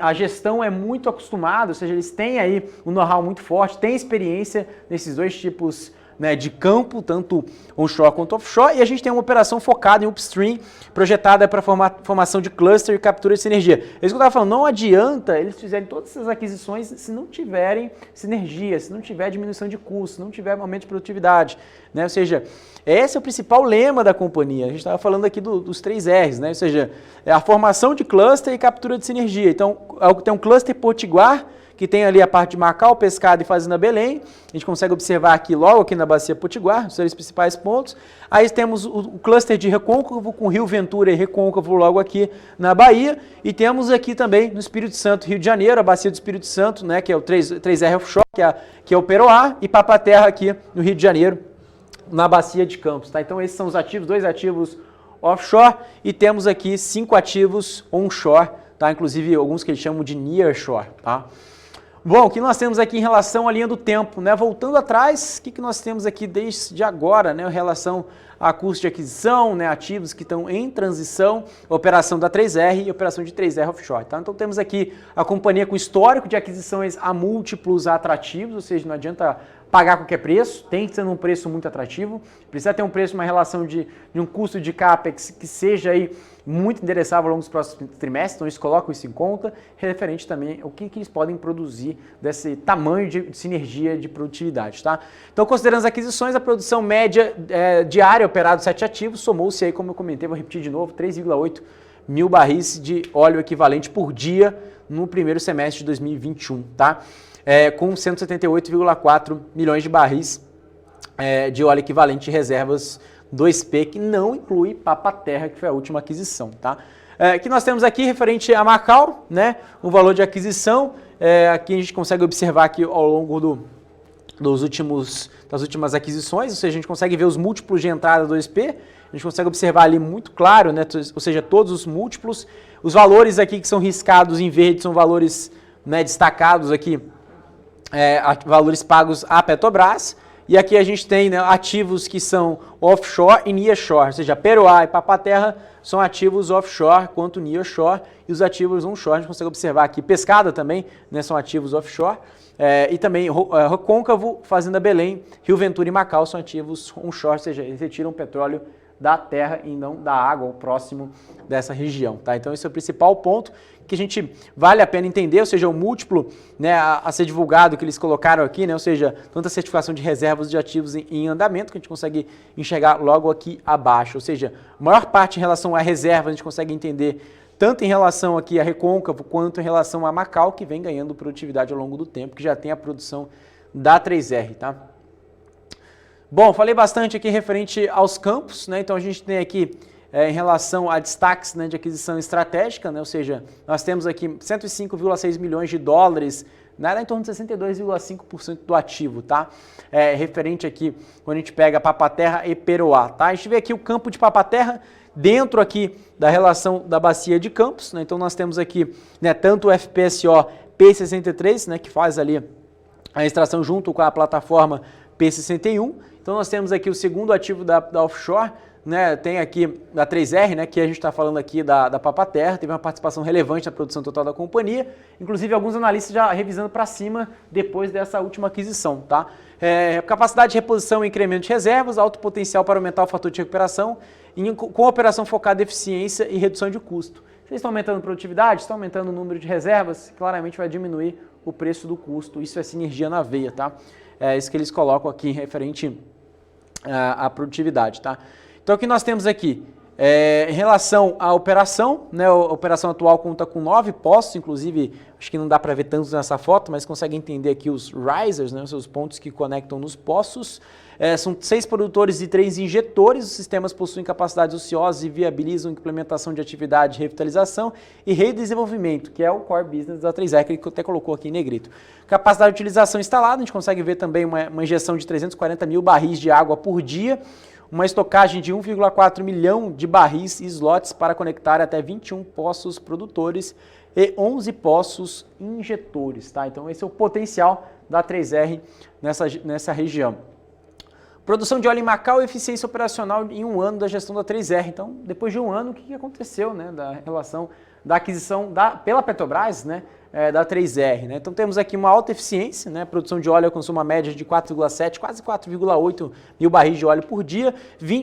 a gestão é muito acostumada, ou seja, eles têm aí um know-how muito forte, têm experiência nesses dois tipos né, de campo, tanto onshore quanto offshore, e a gente tem uma operação focada em upstream, projetada para formação de cluster e captura de sinergia. É isso que eu estava falando, não adianta eles fizerem todas essas aquisições se não tiverem sinergia, se não tiver diminuição de custo, se não tiver aumento de produtividade, né? Ou seja, esse é o principal lema da companhia. A gente estava falando aqui dos 3 R's, né? Ou seja, é a formação de cluster e captura de sinergia. Então, tem um cluster potiguar, que tem ali a parte de Macau, Pescado e Fazenda Belém. A gente consegue observar aqui, logo aqui na Bacia Potiguar, os 3 principais pontos. Aí temos o cluster de Recôncavo, com Rio Ventura e Recôncavo logo aqui na Bahia. E temos aqui também no Espírito Santo, Rio de Janeiro, a Bacia do Espírito Santo, né, que é o 3R Offshore, que é o Peroá, e Papa-Terra aqui no Rio de Janeiro, na Bacia de Campos. Tá? Então esses são os ativos, 2 ativos offshore, e temos aqui 5 ativos onshore, tá? Inclusive alguns que eles chamam de nearshore. Tá? Bom, o que nós temos aqui em relação à linha do tempo, né? Voltando atrás, o que nós temos aqui desde agora, né? Em relação a custo de aquisição, né? Ativos que estão em transição, operação da 3R e operação de 3R Offshore. Tá? Então temos aqui a companhia com histórico de aquisições a múltiplos atrativos, ou seja, não adianta pagar qualquer preço, tem que ser num preço muito atrativo, precisa ter um preço, uma relação de um custo de CAPEX que seja aí muito endereçável ao longo dos próximos trimestres, então eles colocam isso em conta, referente também ao que eles podem produzir desse tamanho de sinergia de produtividade. Tá? Então, considerando as aquisições, a produção média diária operada dos 7 ativos somou-se aí, como eu comentei, vou repetir de novo, 3,8 mil barris de óleo equivalente por dia no primeiro semestre de 2021, tá? Com 178,4 milhões de barris de óleo equivalente de reservas 2P, que não inclui Papa-Terra, que foi a última aquisição. Tá? Que nós temos aqui referente a Macau, né, o valor de aquisição, aqui a gente consegue observar aqui ao longo das últimas aquisições, ou seja, a gente consegue ver os múltiplos de entrada 2P, a gente consegue observar ali muito claro, né, ou seja, todos os múltiplos, os valores aqui que são riscados em verde são valores, né, destacados aqui, valores pagos à Petrobras, e aqui a gente tem, né, ativos que são offshore e nearshore, ou seja, Peroá e Papa-Terra são ativos offshore quanto nearshore, e os ativos onshore a gente consegue observar aqui, Pescada também, né, são ativos offshore, e também Recôncavo, Fazenda Belém, Rio Ventura e Macau são ativos onshore, ou seja, eles retiram petróleo da terra e não da água, ou próximo dessa região. Tá? Então esse é o principal ponto que a gente vale a pena entender, ou seja, o múltiplo, né, a ser divulgado que eles colocaram aqui, né, ou seja, tanta certificação de reservas de ativos em andamento que a gente consegue enxergar logo aqui abaixo, ou seja, a maior parte em relação a reservas a gente consegue entender tanto em relação aqui a Recôncavo quanto em relação a Macau, que vem ganhando produtividade ao longo do tempo, que já tem a produção da 3R, tá? Bom, falei bastante aqui referente aos campos, né? Então a gente tem aqui em relação a destaques, né, de aquisição estratégica, né? Ou seja, nós temos aqui 105,6 milhões de dólares, nada em torno de 62,5% do ativo, tá? Referente aqui, quando a gente pega Papa-Terra e Peroá, tá? A gente vê aqui o campo de Papa-Terra dentro aqui da relação da Bacia de Campos, né? Então nós temos aqui, né, tanto o FPSO P63, né, que faz ali a extração junto com a plataforma P61. Então nós temos aqui o segundo ativo da offshore, né, tem aqui da 3R, né, que a gente está falando aqui da Papa-Terra, teve uma participação relevante na produção total da companhia, inclusive alguns analistas já revisando para cima depois dessa última aquisição. Tá? Capacidade de reposição e incremento de reservas, alto potencial para aumentar o fator de recuperação, com operação focada em eficiência e redução de custo. Vocês estão aumentando a produtividade, estão aumentando o número de reservas, claramente vai diminuir o preço do custo, isso é sinergia na veia, tá? É isso que eles colocam aqui referente à produtividade, tá? Então o que nós temos aqui, em relação à operação, né, a operação atual conta com 9 poços, inclusive, acho que não dá para ver tantos nessa foto, mas consegue entender aqui os risers, né, os pontos que conectam nos poços. São 6 produtores e 3 injetores, os sistemas possuem capacidades ociosas e viabilizam implementação de atividade de revitalização e redesenvolvimento, que é o core business da 3R, que ele até colocou aqui em negrito. Capacidade de utilização instalada, a gente consegue ver também uma injeção de 340 mil barris de água por dia, uma estocagem de 1,4 milhão de barris e slots para conectar até 21 poços produtores e 11 poços injetores. Tá? Então esse é o potencial da 3R nessa região. Produção de óleo em Macau e eficiência operacional em um ano da gestão da 3R. Então, depois de um ano, o que aconteceu, né, da relação da aquisição pela Petrobras, né, da 3R. Né? Então temos aqui uma alta eficiência, né? A produção de óleo alcançou uma média de 4,7, quase 4,8 mil barris de óleo por dia,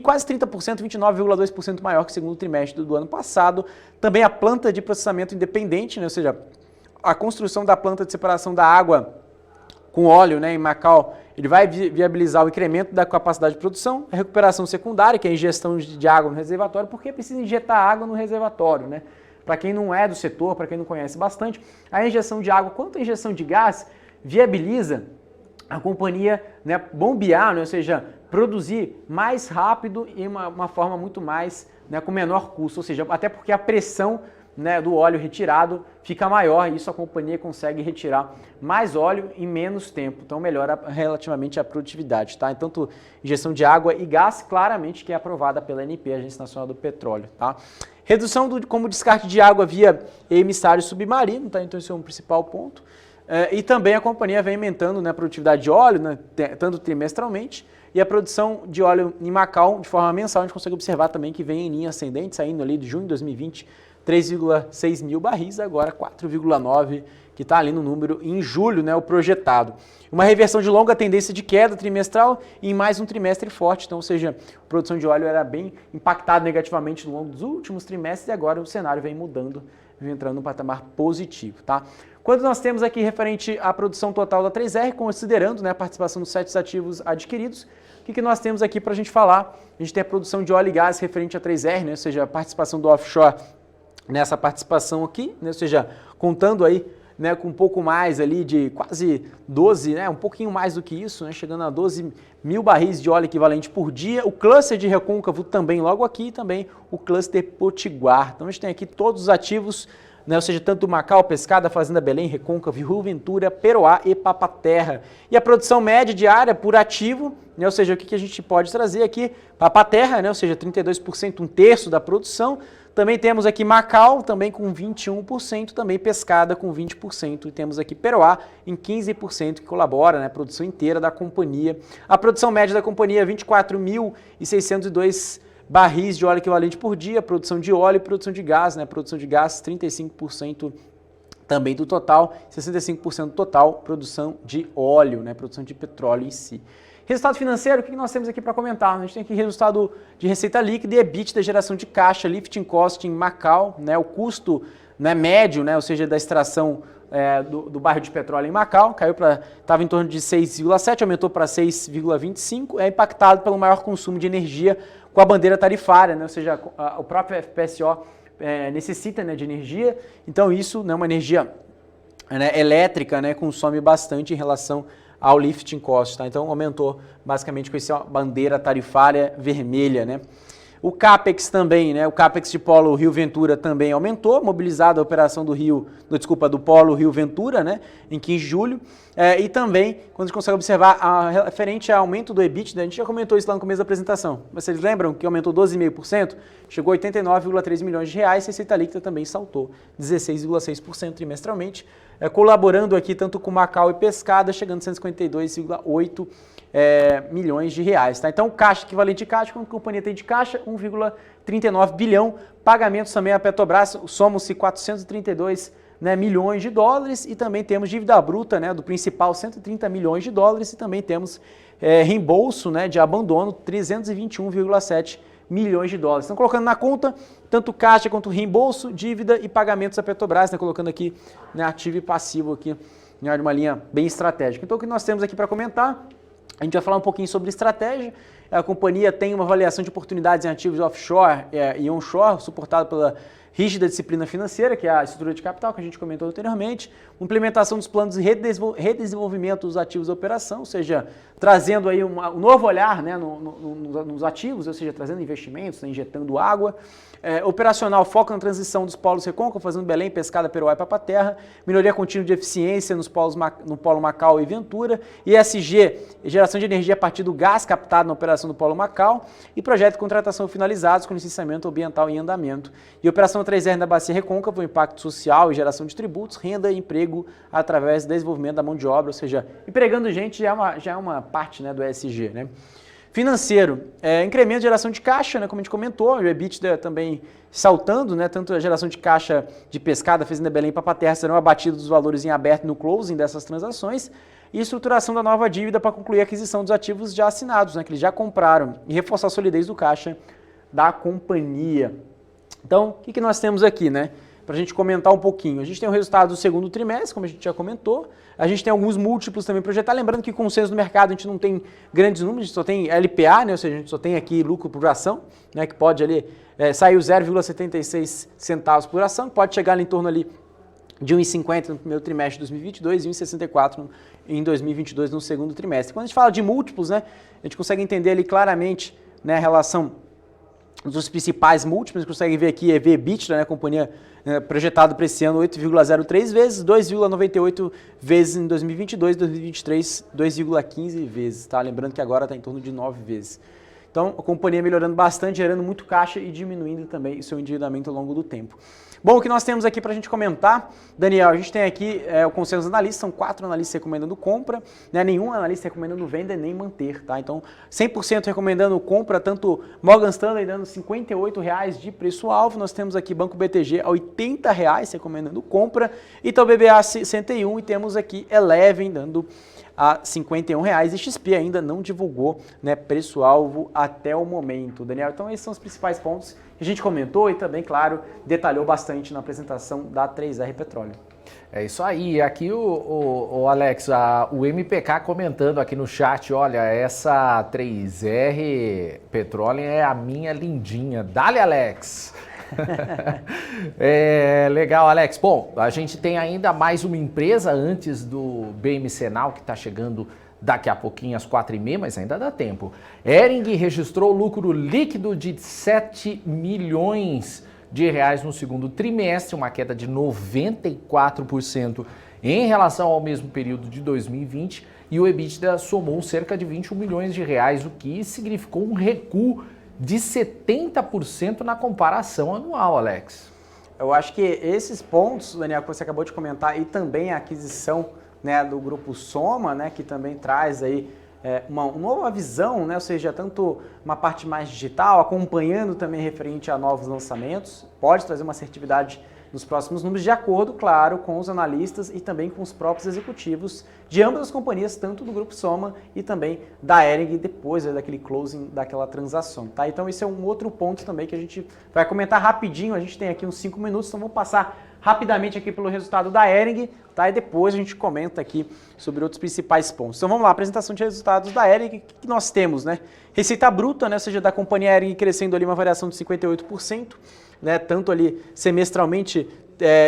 quase 30%, 29,2% maior que o segundo trimestre do ano passado. Também a planta de processamento independente, né? Ou seja, a construção da planta de separação da água com óleo, né, em Macau, ele vai viabilizar o incremento da capacidade de produção, a recuperação secundária, que é a injeção de água no reservatório, porque precisa injetar água no reservatório, né? Para quem não é do setor, para quem não conhece bastante, a injeção de água quanto a injeção de gás viabiliza a companhia, né, bombear, né, ou seja, produzir mais rápido e uma forma muito mais, né, com menor custo, ou seja, até porque a pressão, né, do óleo retirado fica maior e isso a companhia consegue retirar mais óleo em menos tempo, então melhora relativamente a produtividade, tá? Então, tanto injeção de água e gás, claramente que é aprovada pela ANP, Agência Nacional do Petróleo, tá? Redução como descarte de água via emissário submarino, tá? Então esse é um principal ponto. E também a companhia vem aumentando, né, a produtividade de óleo, né, tanto trimestralmente, e a produção de óleo em Macau de forma mensal, a gente consegue observar também que vem em linha ascendente, saindo ali de junho de 2020, 3,6 mil barris, agora 4,9, que está ali no número em julho, né, o projetado. Uma reversão de longa tendência de queda trimestral e em mais um trimestre forte, então, ou seja, a produção de óleo era bem impactada negativamente ao longo dos últimos trimestres e agora o cenário vem mudando, vem entrando num patamar positivo, tá? Quando nós temos aqui referente à produção total da 3R, considerando, né, a participação dos 7 ativos adquiridos, o que nós temos aqui para a gente falar? A gente tem a produção de óleo e gás referente à 3R, né, ou seja, a participação do offshore nessa participação aqui, né, ou seja, contando aí, né, com um pouco mais ali de quase 12, né, um pouquinho mais do que isso, né, chegando a 12 mil barris de óleo equivalente por dia. O cluster de Recôncavo também logo aqui, e também o cluster Potiguar. Então a gente tem aqui todos os ativos, né, ou seja, tanto Macau, Pescada, Fazenda Belém, Recôncavo, Rio Ventura, Peroá e Papaterra. E a produção média diária por ativo, né, ou seja, o que a gente pode trazer aqui? Papaterra, né, ou seja, 32%, um terço da produção. Também temos aqui Macau, também com 21%, também Pescada com 20%, e temos aqui Peroá em 15%, que colabora, né, a produção inteira da companhia. A produção média da companhia é 24.602 barris de óleo equivalente por dia, produção de óleo e produção de gás, né, produção de gás 35% também do total, 65% do total, produção de óleo, né, produção de petróleo em si. Resultado financeiro, o que nós temos aqui para comentar? A gente tem aqui resultado de receita líquida e EBITDA, geração de caixa, lifting cost em Macau, né, o custo, né, médio, né, ou seja, da extração do barril de petróleo em Macau, estava em torno de 6,7, aumentou para 6,25, é impactado pelo maior consumo de energia com a bandeira tarifária, né, ou seja, o próprio FPSO necessita, né, de energia, então isso, né, uma energia, né, elétrica, né, consome bastante em relação ao lifting cost, tá? Então aumentou basicamente com essa bandeira tarifária vermelha, né? O CAPEX também, né? O CAPEX de Polo Rio Ventura também aumentou, mobilizado a operação do Polo Rio Ventura, né? Em 15 de julho. E também, quando a gente consegue observar, referente ao aumento do EBITDA, a gente já comentou isso lá no começo da apresentação. Vocês lembram que aumentou 12,5%? Chegou a 89,3 milhões de reais, e a receita líquida também saltou 16,6% trimestralmente, colaborando aqui tanto com Macau e Pescada, chegando a 152,8 milhões de reais. Tá? Então, o caixa equivalente de caixa, quanto a companhia tem de caixa? 1,39 bilhão. Pagamentos também à Petrobras, somam-se 432, né, milhões de dólares, e também temos dívida bruta, né, do principal 130 milhões de dólares, e também temos reembolso, né, de abandono 321,7 milhões de dólares. Então, colocando na conta tanto caixa quanto reembolso, dívida e pagamentos à Petrobras, né, colocando aqui, né, ativo e passivo aqui, né, uma linha bem estratégica. Então, o que nós temos aqui para comentar? A gente vai falar um pouquinho sobre estratégia. A companhia tem uma avaliação de oportunidades em ativos offshore e onshore, suportado pela rígida disciplina financeira, que é a estrutura de capital que a gente comentou anteriormente, implementação dos planos de redesenvolvimento dos ativos da operação, ou seja, trazendo aí um novo olhar, né, nos ativos, ou seja, trazendo investimentos, né, injetando água. Operacional, foco na transição dos polos Recôncavo, fazendo Belém, Pescada, Peroá e Papaterra, melhoria contínua de eficiência no polo Macau e Ventura, ESG, geração de energia a partir do gás captado na operação do polo Macau, e projeto de contratação finalizados com licenciamento ambiental em andamento. E operação 3R da Bacia Recôncavo, impacto social e geração de tributos, renda e emprego através do desenvolvimento da mão de obra, ou seja, empregando gente já é uma parte, né, do ESG, né? Financeiro, incremento de geração de caixa, né, como a gente comentou, o EBITDA também saltando, né, tanto a geração de caixa de Pescada, Fazenda Belém e Papaterra serão abatidos dos valores em aberto no closing dessas transações, e estruturação da nova dívida para concluir a aquisição dos ativos já assinados, né, que eles já compraram, e reforçar a solidez do caixa da companhia. Então, o que nós temos aqui, né? Para a gente comentar um pouquinho. A gente tem o resultado do segundo trimestre, como a gente já comentou. A gente tem alguns múltiplos também projetados. Lembrando que com o consenso do mercado a gente não tem grandes números, a gente só tem LPA, né? Ou seja, a gente só tem aqui lucro por ação, né? Que pode ali sair 0,76 centavos por ação, que pode chegar ali em torno ali de 1,50 no primeiro trimestre de 2022 e 1,64 em 2022 no segundo trimestre. Quando a gente fala de múltiplos, né? A gente consegue entender ali claramente, né, a relação dos principais múltiplos, você consegue ver aqui EV/EBITDA, né, a companhia projetado para esse ano 8,03 vezes, 2,98 vezes em 2022, 2023 2,15 vezes, tá? Lembrando que agora está em torno de 9 vezes. Então, a companhia melhorando bastante, gerando muito caixa e diminuindo também o seu endividamento ao longo do tempo. Bom, o que nós temos aqui para a gente comentar, Daniel, a gente tem aqui o consenso dos analistas, são 4 analistas recomendando compra, né, nenhum analista recomendando venda nem manter, tá? Então, 100% recomendando compra, tanto Morgan Stanley dando R$ 58,00 de preço-alvo, nós temos aqui Banco BTG a R$ 80,00 recomendando compra, Itaú BBA 61 e temos aqui Eleven dando a R$ 51,00 e XP ainda não divulgou, né, preço-alvo até o momento, Daniel. Então esses são os principais pontos que a gente comentou e também, claro, detalhou bastante na apresentação da 3R Petróleo. É isso aí. Aqui o Alex, o MPK comentando aqui no chat, olha, essa 3R Petróleo é a minha lindinha. Dale, Alex! Legal, Alex. Bom, a gente tem ainda mais uma empresa antes do BMCenal que está chegando daqui a pouquinho às 4h30, mas ainda dá tempo. Hering registrou lucro líquido de 7 milhões de reais no segundo trimestre, uma queda de 94% em relação ao mesmo período de 2020, e o EBITDA somou cerca de 21 milhões de reais, o que significou um recuo de 70% na comparação anual, Alex. Eu acho que esses pontos, Daniel, que você acabou de comentar, e também a aquisição, né, do Grupo Soma, né, que também traz aí uma nova visão, né, ou seja, tanto uma parte mais digital, acompanhando também referente a novos lançamentos, pode trazer uma assertividade nos próximos números, de acordo, claro, com os analistas e também com os próprios executivos de ambas as companhias, tanto do Grupo Soma e também da Hering, depois daquele closing daquela transação, tá? Então esse é um outro ponto também que a gente vai comentar rapidinho, a gente tem aqui uns 5 minutos, então vamos passar rapidamente aqui pelo resultado da Hering, tá? E depois a gente comenta aqui sobre outros principais pontos. Então vamos lá, apresentação de resultados da Hering, que nós temos, né? Receita bruta, né? Ou seja, da companhia Hering crescendo ali uma variação de 58%, né, tanto ali semestralmente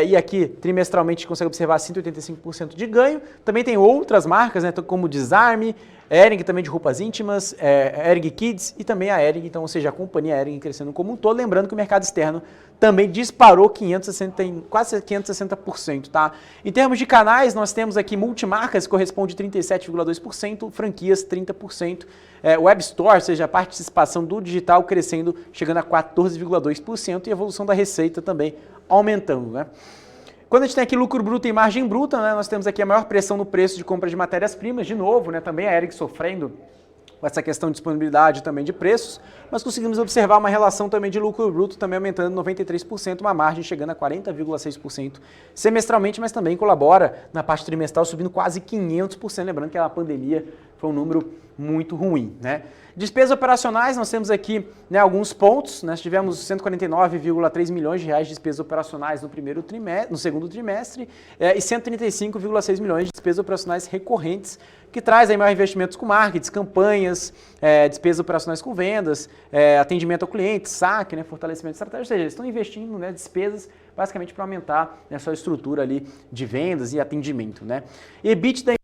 e aqui trimestralmente a gente consegue observar 185% de ganho. Também tem outras marcas, né, como Desarme, Hering também de roupas íntimas, Hering Kids e também a Hering, então, ou seja, a companhia Hering crescendo como um todo. Lembrando que o mercado externo também disparou quase 560%, tá? Em termos de canais, nós temos aqui multimarcas, que corresponde a 37,2%, franquias 30%, Web Store, ou seja, a participação do digital crescendo, chegando a 14,2% e a evolução da receita também aumentando, né? Quando a gente tem aqui lucro bruto e margem bruta, né, nós temos aqui a maior pressão no preço de compra de matérias-primas, de novo, né, também a Hering sofrendo com essa questão de disponibilidade também de preços, mas conseguimos observar uma relação também de lucro bruto também aumentando 93%, uma margem chegando a 40,6% semestralmente, mas também colabora na parte trimestral subindo quase 500%, lembrando que a pandemia foi um número muito ruim, né? Despesas operacionais, nós temos aqui, né, alguns pontos, nós tivemos 149,3 milhões de reais de despesas operacionais no segundo trimestre e 135,6 milhões de despesas operacionais recorrentes, que traz aí maior investimentos com marketing, campanhas, despesas operacionais com vendas, atendimento ao cliente, saque, né, fortalecimento de estratégia, ou seja, eles estão investindo, né, despesas basicamente para aumentar, né, a sua estrutura ali de vendas e atendimento, né. EBITDA,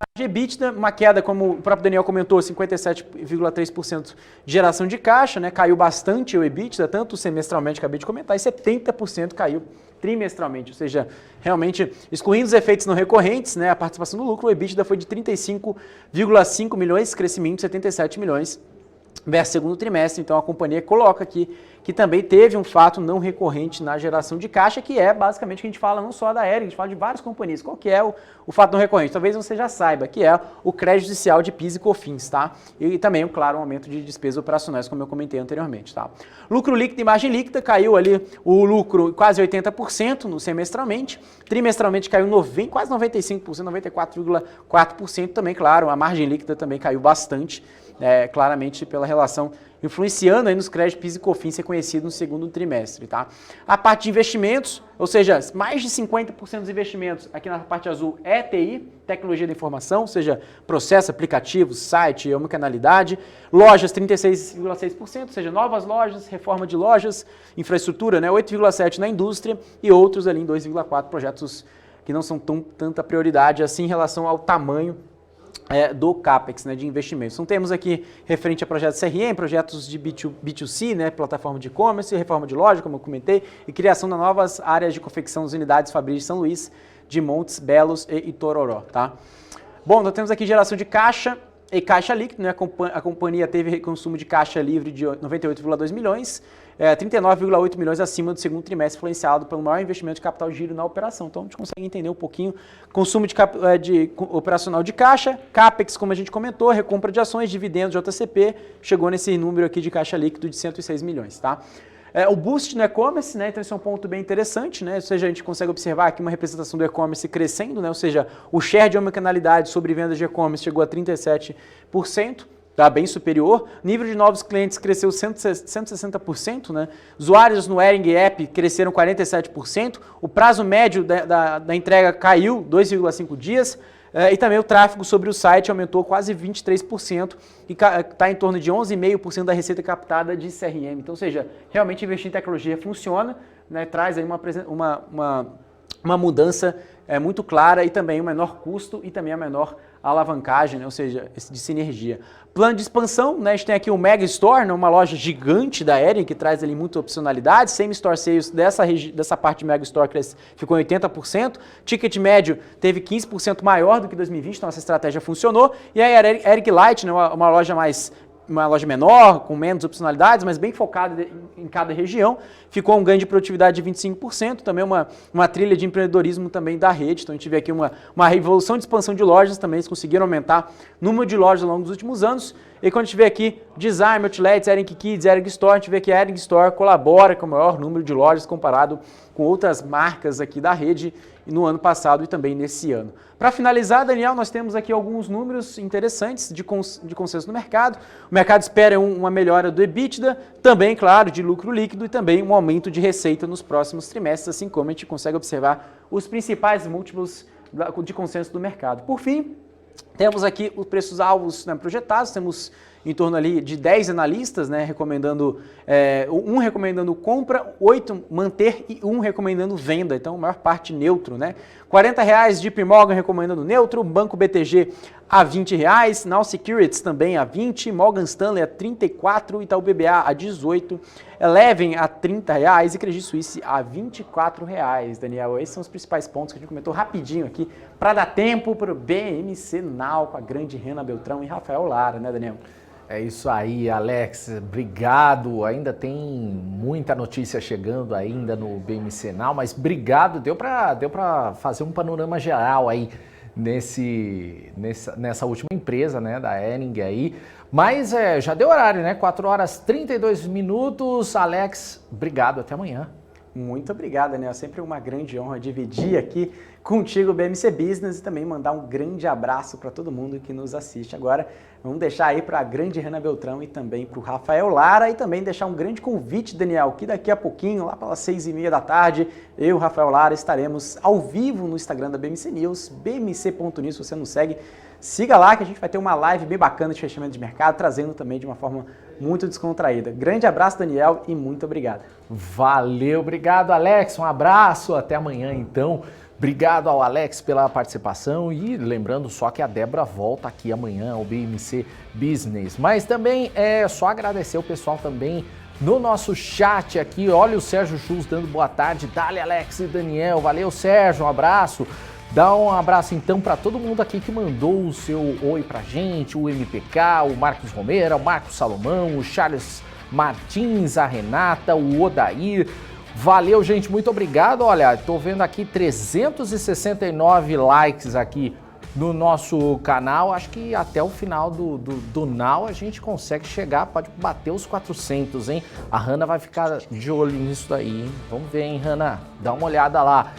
uma queda, como o próprio Daniel comentou, 57,3% de geração de caixa, né, caiu bastante o EBITDA, tanto semestralmente, acabei de comentar, e 70% caiu trimestralmente, ou seja, realmente, excluindo os efeitos não recorrentes, né, a participação do lucro, o EBITDA foi de 35,5 milhões, crescimento de 77 milhões versus segundo trimestre, então a companhia coloca aqui que também teve um fato não recorrente na geração de caixa, que é basicamente que a gente fala não só da Hering, a gente fala de várias companhias. Qual que é o fato não recorrente? Talvez você já saiba, que é o crédito judicial de PIS e COFINS, tá? E também, claro, um aumento de despesas operacionais, como eu comentei anteriormente, tá? Lucro líquido e margem líquida, caiu ali o lucro quase 80% no semestralmente, trimestralmente caiu quase 95%, 94,4% também, claro, a margem líquida também caiu bastante, claramente pela relação influenciando aí nos créditos PIS e COFINS reconhecidos no segundo trimestre, tá? A parte de investimentos, ou seja, mais de 50% dos investimentos aqui na parte azul é TI, tecnologia da informação, ou seja, processo, aplicativos, site, omnicanalidade, lojas 36,6%, ou seja, novas lojas, reforma de lojas, infraestrutura, né, 8,7% na indústria e outros ali em 2,4% projetos que não são tanta prioridade assim em relação ao tamanho do CAPEX, né, de investimentos. Então temos aqui referente a projetos CRM, projetos de B2C, né, plataforma de e-commerce, reforma de loja, como eu comentei, e criação de novas áreas de confecção das unidades Fabris de São Luís, de Montes Belos e Itororó, tá? Bom, nós temos aqui geração de caixa e caixa líquido, né, a companhia teve consumo de caixa livre de 98,2 milhões, 39,8 milhões acima do segundo trimestre, influenciado pelo maior investimento de capital giro na operação. Então a gente consegue entender um pouquinho consumo de operacional de caixa, CAPEX, como a gente comentou, recompra de ações, dividendos de JCP, chegou nesse número aqui de caixa líquido de 106 milhões, tá? O boost no e-commerce, né? Então esse é um ponto bem interessante, né? Ou seja, a gente consegue observar aqui uma representação do e-commerce crescendo, né? Ou seja, o share de omnicanalidade sobre vendas de e-commerce chegou a 37%. Tá bem superior. Nível de novos clientes cresceu 160%, né? Usuários no Hering App cresceram 47%. O prazo médio da entrega caiu 2,5 dias. E também o tráfego sobre o site aumentou quase 23% e está em torno de 11,5% da receita captada de CRM. Então, ou seja, realmente investir em tecnologia funciona, né? Traz aí uma mudança muito clara e também um menor custo e também a menor alavancagem, né? Ou seja, de sinergia. Plano de expansão, né? A gente tem aqui o Mega Store, né? Uma loja gigante da Hering que traz ali muita opcionalidade, Same Store Sales dessa parte de Mega Store ficou em 80%, ticket médio teve 15% maior do que 2020, então essa estratégia funcionou, e aí a Hering Lite, né? Uma loja menor, com menos opcionalidades, mas bem focada em cada região, ficou um ganho de produtividade de 25%, também uma trilha de empreendedorismo também da rede, então a gente vê aqui uma revolução de expansão de lojas, também eles conseguiram aumentar o número de lojas ao longo dos últimos anos, e quando a gente vê aqui Design, Outlets, Hering Kids, Hering Store, a gente vê que a Hering Store colabora com o maior número de lojas comparado com outras marcas aqui da rede no ano passado e também nesse ano. Para finalizar, Daniel, nós temos aqui alguns números interessantes de consenso no mercado. O mercado espera uma melhora do EBITDA, também, claro, de lucro líquido e também um aumento de receita nos próximos trimestres, assim como a gente consegue observar os principais múltiplos de consenso do mercado. Por fim, temos aqui os preços-alvos, né, projetados, temos em torno ali de 10 analistas, né, recomendando, um recomendando compra, 8 manter e 1 recomendando venda, então a maior parte neutro, né? R$40 JP Morgan recomendando neutro, Banco BTG a R$20, Now Securities também a 20, Morgan Stanley a 34, Itaú BBA a 18, Eleven a R$30 e Credit Suisse a R$24, Daniel. Esses são os principais pontos que a gente comentou rapidinho aqui, para dar tempo para o BMC Now com a grande Rena Beltrão e Rafael Lara, né, Daniel? É isso aí, Alex, obrigado. Ainda tem muita notícia chegando ainda no BMC Now, mas obrigado, deu para fazer um panorama geral aí nessa última empresa, né, da Hering aí. Mas já deu horário, né? 4h32. Alex, obrigado, até amanhã. Muito obrigado, Daniel. Sempre uma grande honra dividir aqui contigo o BMC Business e também mandar um grande abraço para todo mundo que nos assiste. Agora, vamos deixar aí para a grande Rena Beltrão e também para o Rafael Lara e também deixar um grande convite, Daniel, que daqui a pouquinho, lá pelas 6h30 da tarde, eu e o Rafael Lara estaremos ao vivo no Instagram da BMC News, bmc.news, se você não segue, siga lá que a gente vai ter uma live bem bacana de fechamento de mercado, trazendo também de uma forma muito descontraída. Grande abraço, Daniel, e muito obrigado. Valeu, obrigado, Alex. Um abraço, até amanhã, então. Obrigado ao Alex pela participação e lembrando só que a Débora volta aqui amanhã ao BMC Business. Mas também é só agradecer o pessoal também no nosso chat aqui. Olha o Sérgio Schultz dando boa tarde. Dale, Alex e Daniel. Valeu, Sérgio. Um abraço. Dá um abraço então para todo mundo aqui que mandou o seu oi pra gente, o MPK, o Marcos Romero, o Marcos Salomão, o Charles Martins, a Renata, o Odair. Valeu, gente, muito obrigado. Olha, tô vendo aqui 369 likes aqui no nosso canal. Acho que até o final do Now a gente consegue chegar, pode bater os 400, hein? A Hanna vai ficar de olho nisso daí, hein? Vamos ver, hein, Hanna? Dá uma olhada lá.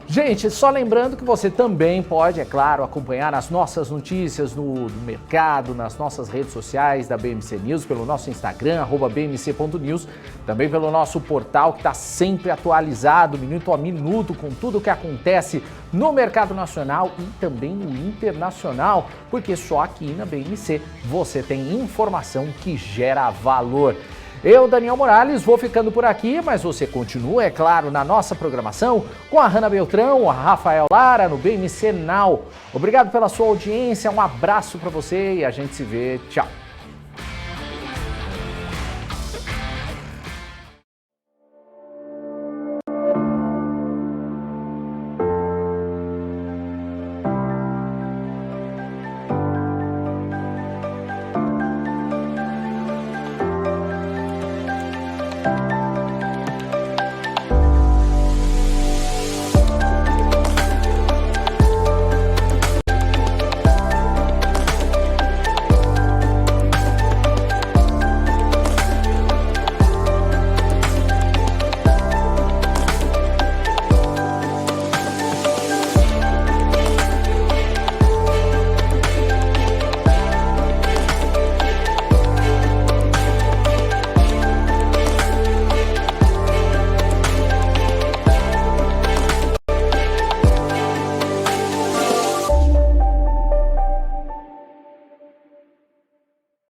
Gente, só lembrando que você também pode, é claro, acompanhar as nossas notícias no mercado, nas nossas redes sociais da BMC News, pelo nosso Instagram, @bmc.news, também pelo nosso portal que está sempre atualizado, minuto a minuto, com tudo o que acontece no mercado nacional e também no internacional, porque só aqui na BMC você tem informação que gera valor. Eu, Daniel Morales, vou ficando por aqui, mas você continua, é claro, na nossa programação com a Hanna Beltrão, a Rafael Lara no BMC Now. Obrigado pela sua audiência, um abraço para você e a gente se vê. Tchau.